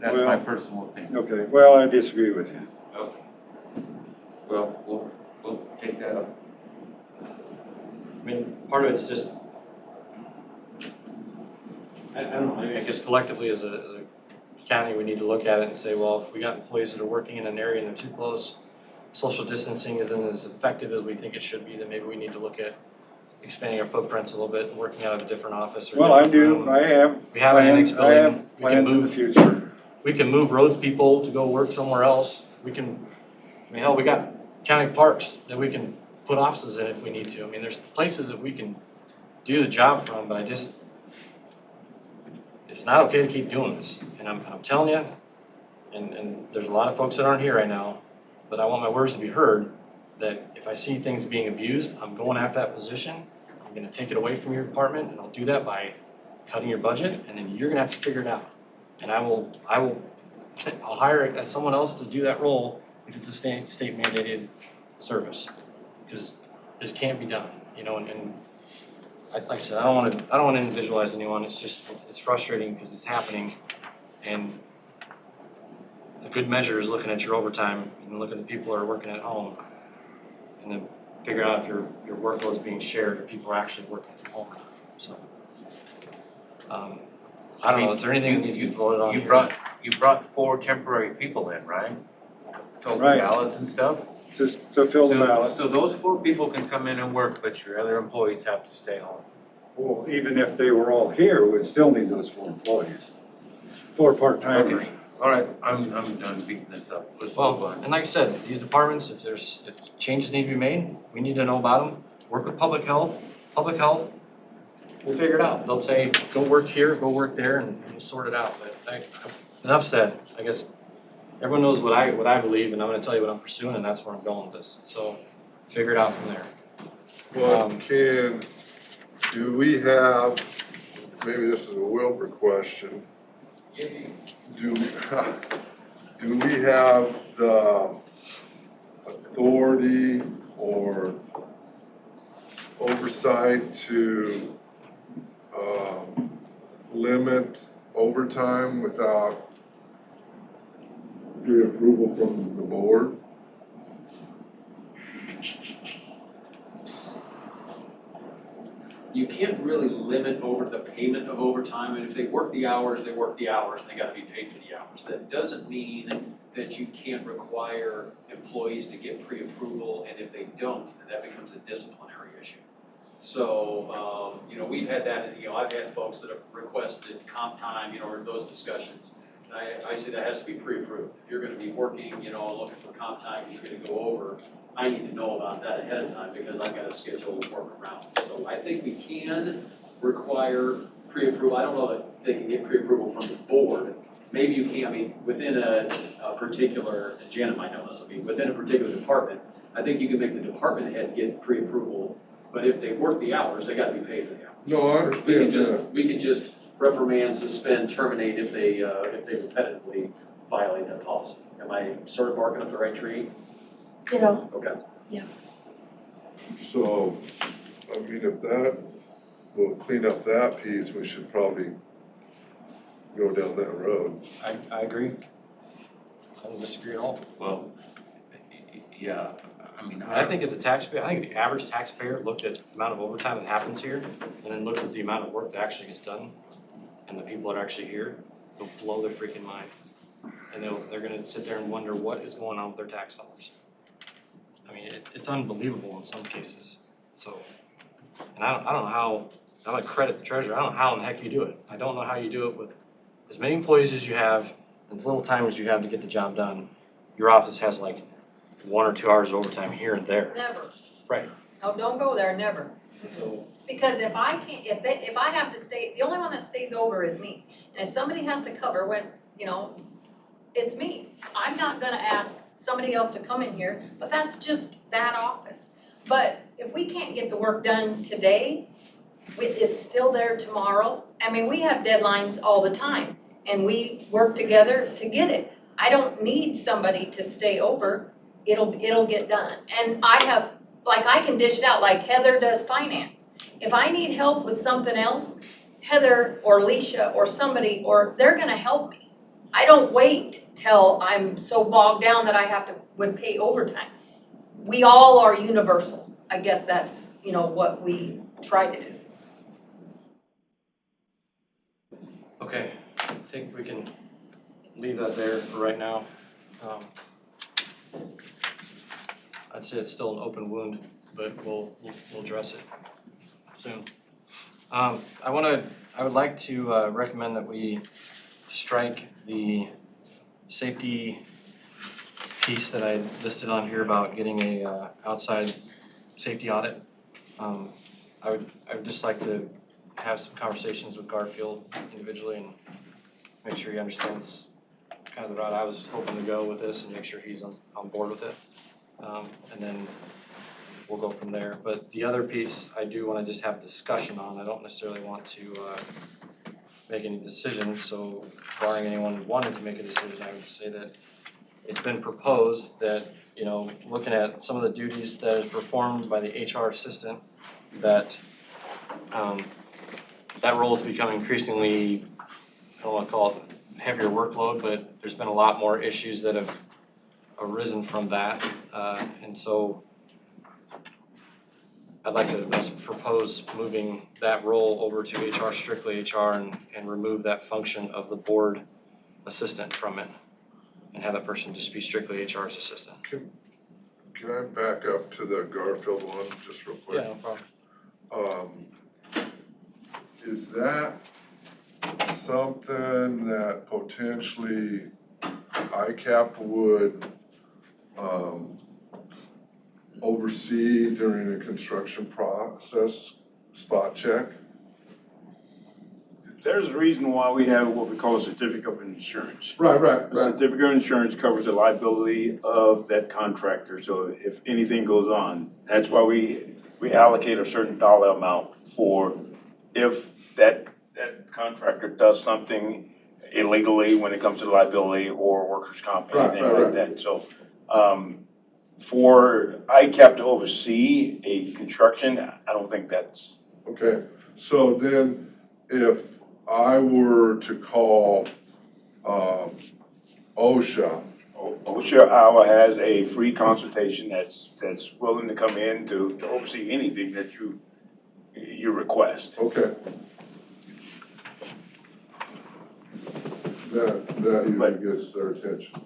That's my Well, personal opinion. okay, well, I disagree with you. Okay. Well, we'll part of it's just, I don't know, I guess collectively as a county, we need to look at it and say, well, if we got employees that are working in an area and they're too close, social distancing isn't as effective as we think it should be, then maybe we need to look at expanding our footprints a little bit, working out of a different office or Well, I different do, room. I have We have an annex plans, I have building. We can plans in the move, future. we can move roads people to go work somewhere else. We can, I mean, hell, we got county parks that we can put offices in if we need to. I mean, there's places that we can do the job from, but it's not okay to keep doing this. And I'm telling you, and there's a lot of folks that aren't here right now, but I want my words to be heard, that if I see things being abused, I'm going after that position. I'm gonna take it away from your department, and I'll do that by cutting your budget, and then you're gonna have to figure it out. And I'll hire someone else to do that role if it's a state mandated service, because this can't be done, you know, and like I said, I don't want to individualize anyone. It's just, it's frustrating because it's happening, and a good measure is looking at your overtime and looking at the people that are working at home, and then figure out if your workload is being shared or people are actually working from home. So, I don't know. Is there anything that needs to be voted on here? You brought 4 temporary people in, right? To open Right. ballots and stuff? Just to fill the ballot. So those 4 people can come in and work, but your other employees have to stay home. Well, even if they were all here, we'd still need those 4 employees. 4 part-timers. Okay. All right, I'm done beating this up. Let's move Well, on. and like I said, these departments, if changes need to be made, we need to know about them. Work with public health, we'll figure it out. They'll say, go work here, go work there, and we'll sort it out. But enough said. I guess everyone knows what I believe, and I'm gonna tell you what I'm pursuing, and that's where I'm going with this. So figure it out from there. Well, do we have, maybe this is a Wilbur question, do we have the authority or oversight to limit overtime without pre-approval from the board? You can't really limit over the payment of overtime, and if they work the hours, they work the hours, and they gotta be paid for the hours. That doesn't mean that you can't require employees to get pre-approval, and if they don't, then that becomes a disciplinary issue. So, we've had that, I've had folks that have requested comp time, or those discussions. And I say that has to be pre-approved. If you're gonna be working, looking for comp time, you're gonna go over, I need to know about that ahead of time because I've got to schedule work around. So I think we can require pre-approval. I don't know that they can get pre-approval from the board. Maybe you can, within a particular, and Janet might know this, within a particular department, I think you can make the department head get pre-approval, but if they work the hours, they got to be paid for the hours. No, I understand that. We can just reprimand, suspend, terminate if they repetitively violate that policy. Am I sort of barking up the right tree? Okay. So, if that will clean up that piece, we should probably go down that road. I agree. I don't disagree at all. Well, yeah, I think if the average taxpayer looked at the amount of overtime that happens here, and then looks at the amount of work that actually gets done, and the people that are actually here, they'll blow their freaking mind. And they're gonna sit there and wonder what is going on with their tax dollars. It's unbelievable in some cases. So, and I don't know how, I'm gonna credit the treasurer, I don't know how in the heck you do it. I don't know how you do it with as many employees as you have, and as little time as you have to get the job done. Your office has like 1 or 2 hours of overtime here and there. Never. Right. No, don't go there, never. So, Because if I can't, if I have to stay, the only one that stays over is me. And if somebody has to cover when, it's me. I'm not gonna ask somebody else to come in here, but that's just that office. But if we can't get the work done today, it's still there tomorrow. We have deadlines all the time, and we work together to get it. I don't need somebody to stay over. It'll get done. And I can dish it out, like Heather does finance. If I need help with something else, Heather or Alicia or somebody, they're gonna help me. I don't wait till I'm so bogged down that I would pay overtime. We all are universal. I guess that's, what we try to do. Okay, I think we can leave that there for right now. I'd say it's still an open wound, but we'll address it soon. I would like to recommend that we strike the safety piece that I listed on here about getting a outside safety audit. I would just like to have some conversations with Garfield individually and make sure he understands kind of the route I was hoping to go with this and make sure he's on board with it. And then we'll go from there. But the other piece I do want to just have a discussion on. I don't necessarily want to make any decisions. So barring anyone wanting to make a decision, I would say that it's been proposed that, you know, looking at some of the duties that is performed by the HR assistant, that that role has become increasingly, I don't want to call it heavier workload, but there's been a lot more issues that have arisen from that. And so I'd like to just propose moving that role over to HR, strictly HR, and remove that function of the board assistant from it and have that person just be strictly HR's assistant. Can I back up to the Garfield one just real quick? Yeah, no problem. Is that something that potentially ICAP would oversee during a construction process spot check? There's a reason why we have what we call a certificate of insurance. Right. The certificate of insurance covers the liability of that contractor, so if anything goes on, that's why we allocate a certain dollar amount for if that contractor does something illegally when it comes to liability or workers' comp, anything like that. So, for ICAP to oversee a construction, I don't think that's. Okay, so then if I were to call OSHA. OSHA has a free consultation that's willing to come in to oversee anything that you request. Okay. That usually gets their attention.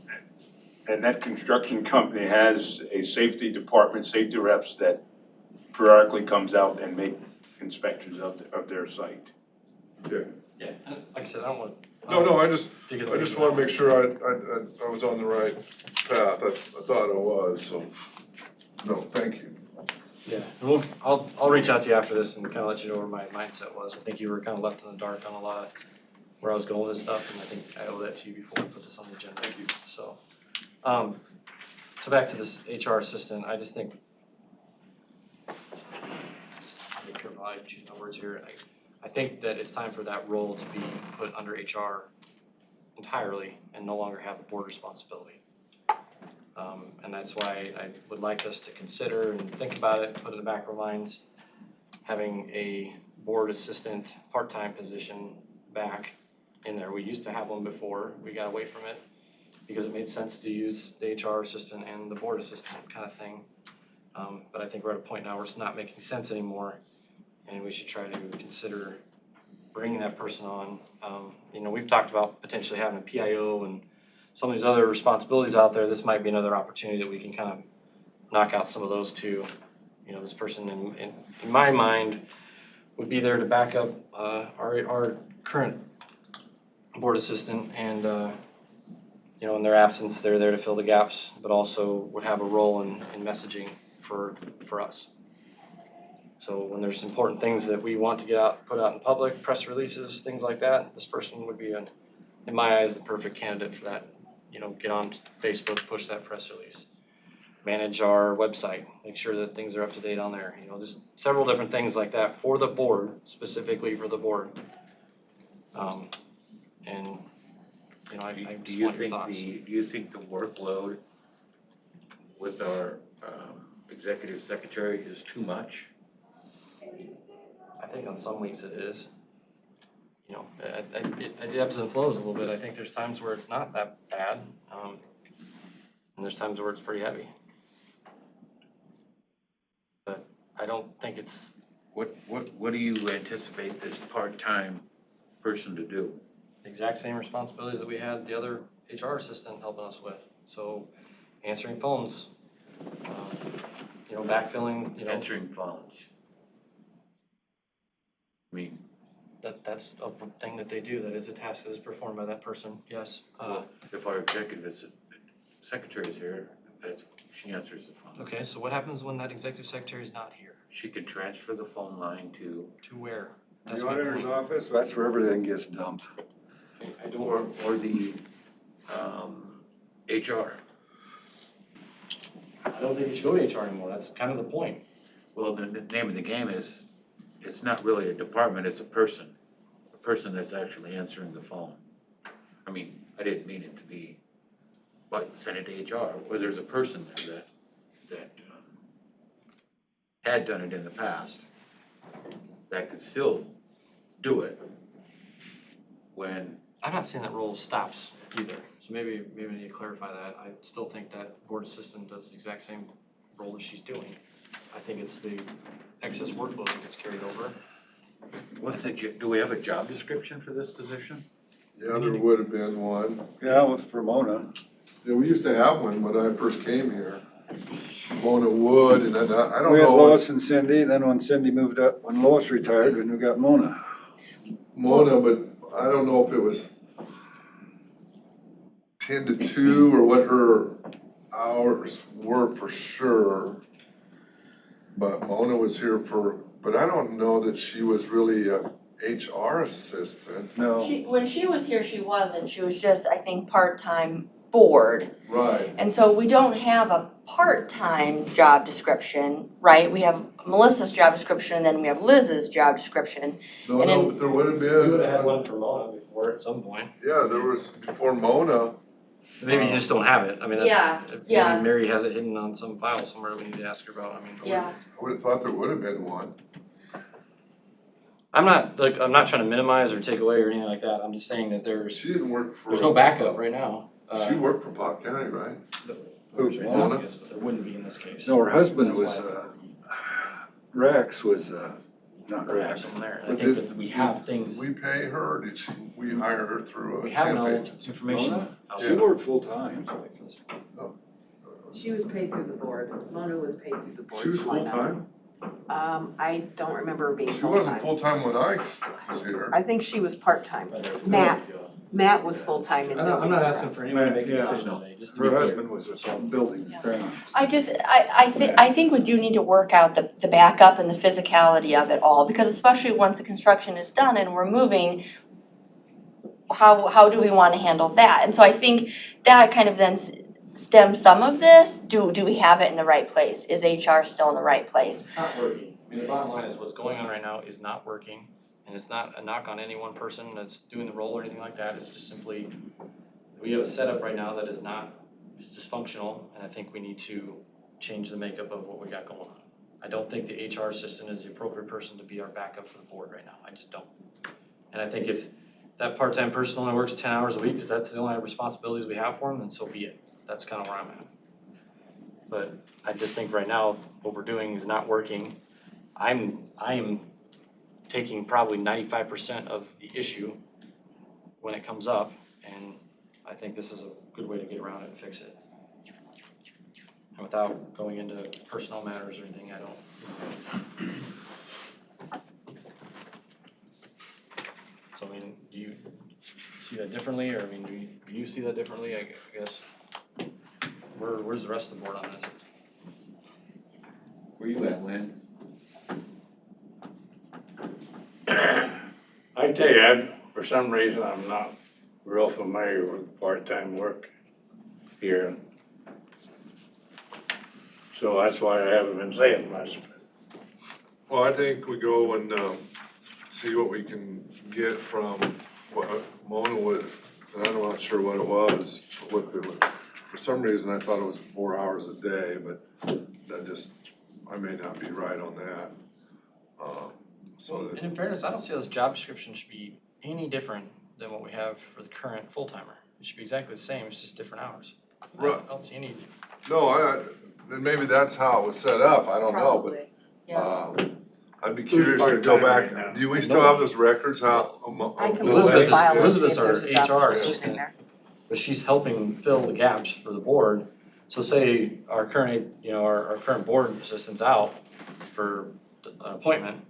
And that construction company has a safety department, safety reps that periodically comes out and make inspections of their site. Okay. Yeah, like I said, I don't want to. No, I just want to make sure I was on the right path. I thought I was, so, no, thank you. Yeah, and I'll reach out to you after this and kind of let you know where my mindset was. I think you were kind of left in the dark on a lot of where I was going with this stuff, and I think I owe that to you before we put this on the agenda. Thank you. So back to this HR assistant, I just think, be careful, I choose my words here. I think that it's time for that role to be put under HR entirely and no longer have the board responsibility. And that's why I would like us to consider and think about it, put it in the back of our minds, having a board assistant part-time position back in there. We used to have one before. We got away from it because it made sense to use the HR assistant and the board assistant kind of thing. But I think we're at a point now where it's not making sense anymore, and we should try to consider bringing that person on. You know, we've talked about potentially having a PIO and some of these other responsibilities out there. This might be another opportunity that we can kind of knock out some of those too. You know, this person in my mind would be there to back up our current board assistant, and you know, in their absence, they're there to fill the gaps, but also would have a role in messaging for us. So when there's important things that we want to put out in public, press releases, things like that, this person would be, in my eyes, the perfect candidate for that. You know, get on Facebook, push that press release, manage our website, make sure that things are up to date on there. You know, just several different things like that for the board, specifically for the board. And you know, I just want your thoughts. Do you think the workload with our executive secretary is too much? I think on some weeks it is. You know, it ebbs and flows a little bit. I think there's times where it's not that bad, and there's times where it's pretty heavy. But I don't think it's What do you anticipate this part-time person to do? The exact same responsibilities that we had the other HR assistant helping us with. So answering phones, backfilling, Answering phones. I mean, that's a thing that they do. That is a task that is performed by that person, yes. if our executive secretary is here, she answers the phone. Okay, so what happens when that executive secretary is not here? She can transfer the phone line to. To where? The auditor's office, that's where everything gets dumped. I don't. Or the, HR. I don't think it should go to HR anymore. That's kind of the point. Well, the name of the game is, it's not really a department, it's a person that's actually answering the phone. I mean, I didn't mean it to be, but send it to HR, or there's a person there that had done it in the past, that could still do it when. I'm not saying that role stops either. So maybe I need to clarify that. I still think that board assistant does the exact same role that she's doing. I think it's the excess workload that gets carried over. Do we have a job description for this position? Yeah, there would have been one. Yeah, with Ramona. Yeah, we used to have one when I first came here. Mona Wood, and I don't We had know. Lois and Cindy, then when Cindy moved up, when Lois retired, then we got Mona. Mona, but I don't know if it was 10 to 2 or what her hours were for sure. But Mona was here but I don't know that she was really a HR assistant. No. When she was here, she wasn't. She was just, I think, part-time board. Right. And so we don't have a part-time job description, right? We have Melissa's job description, and then we have Liz's job description. No, but there would have been. We would have had one for Mona before at some point. Yeah, there was before Mona. Maybe you just don't have it. I mean, maybe yeah. Mary has it hidden on some file somewhere we need to ask her about. I mean, Yeah. I would have thought there would have been one. I'm not trying to minimize or take away or anything like that. I'm just saying that She didn't work for. there's no backup right now. She worked for Pot County, right? Who's Mona? But there wouldn't be in this case. No, her husband That's was, why Rex was, not we have Rex. some there. I But think did- that we have things. We pay her, we hire her through a We have temp no agency? information. Mona? out She there. worked full-time. She was paid through the board. Mona was paid through the board's She was line item. full-time? I don't remember her being She wasn't full-time. full-time when I was here. I think she was part-time. Matt was full-time in I'm not buildings asking and for anyone to make a Yeah. decision today, just to be Her clear. husband was a building ground. I think we do need to work out the backup and the physicality of it all, because especially once the construction is done and we're moving, how do we want to handle that? And so I think that kind of then stems some of this. Do we have it in the right place? Is HR still in the right place? It's not working. I mean, the bottom line is what's going on right now is not working. And it's not a knock on any one person that's doing the role or anything like that. It's just simply, we have a setup right now that is dysfunctional. And I think we need to change the makeup of what we got going on. I don't think the HR assistant is the appropriate person to be our backup for the board right now. I just don't. And I think if that part-time person only works 10 hours a week, because that's the only responsibilities we have for them, then so be it. That's kind of where I'm at. But I just think right now, what we're doing is not working. I am taking probably 95% of the issue when it comes up, and I think this is a good way to get around it and fix it. And without going into personnel matters or anything, I don't. So, I mean, do you see that differently, or I mean, do you see that differently, I guess? Where's the rest of the board on this? Where you at, Lynn? I tell you, for some reason, I'm not real familiar with part-time work here. So that's why I haven't been saying much. Well, I think we go and see what we can get from what Mona would, and I'm not sure what it was, for some reason I thought it was 4 hours a day, but I may not be right on that. And in fairness, I don't see those job descriptions should be any different than what we have for the current full-timer. It should be exactly the same, it's just different hours. Right. I don't see any. No, then maybe that's how it was set up, I don't know, but. Probably, yeah. I'd be curious to go part-time right now? back, do we still have those records, how? I can Elizabeth file it, Elizabeth's see if our there's a job HR description in assistant, there. but she's helping fill the gaps for the board. So say our current, our current board assistant's out for an appointment.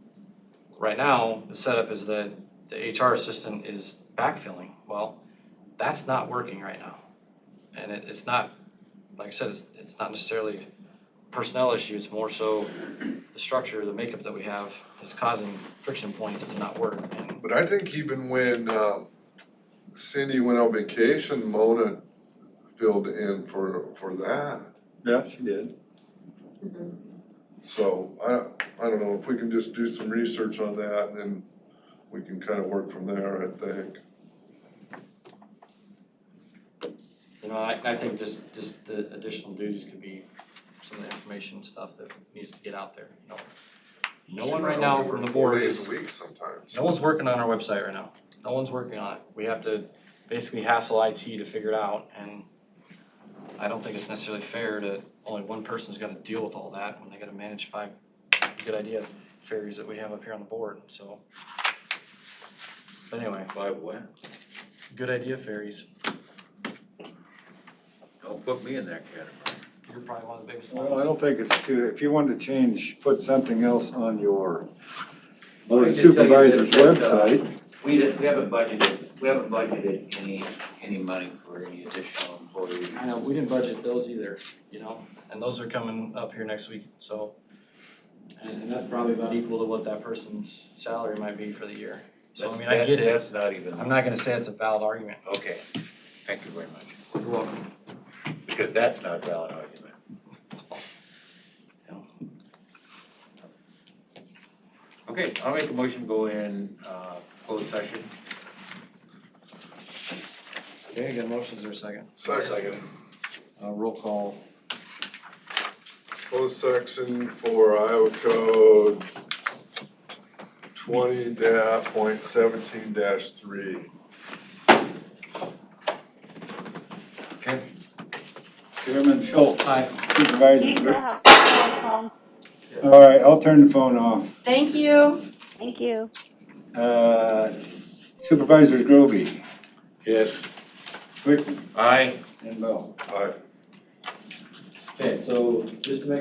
Right now, the setup is that the HR assistant is backfilling. Well, that's not working right now. And it's not, like I said, it's not necessarily a personnel issue, it's more so the structure, the makeup that we have is causing friction points to not work. And But I think even when Cindy went on vacation, Mona filled in for that. Yeah, she did. So I don't know, if we can just do some research on that, and then we can kind of work from there, I think. I think just the additional duties could be some of the information stuff that needs to get out there. No one right now from the board 4 days is, a week sometimes. no one's working on our website right now. No one's working on it. We have to basically hassle IT to figure it out, and I don't think it's necessarily fair that only one person's gotta deal with all that when they gotta manage 5, good idea, ferries that we have up here on the board, so. But anyway, 5 what? good idea ferries. Don't put me in that category. You're probably one of the biggest Well, I ones. don't think it's too, if you wanted to change, put something else on your Board I of can just tell you Supervisors this, that, website. We haven't budgeted any money for any additional employees. I know, we didn't budget those either, and those are coming up here next week, so. And that's probably about equal to what that person's salary might be for the year. So, I mean, I get it. That's not even. I'm not gonna say it's a valid argument. Okay, thank you very much, You're welcome. because that's not a valid argument. Okay, I'll make a motion to go in, closed session. Okay, I got motions, is there a second? Second. Roll call. Closed section for Iowa Code 20.17-3. Okay. Chairman Schultz. Aye. Supervisors. All right, I'll turn the phone off. Thank you. Thank you. Supervisors Groby, Yes. Quick, Aye. and Bell. Aye. Okay, so just to make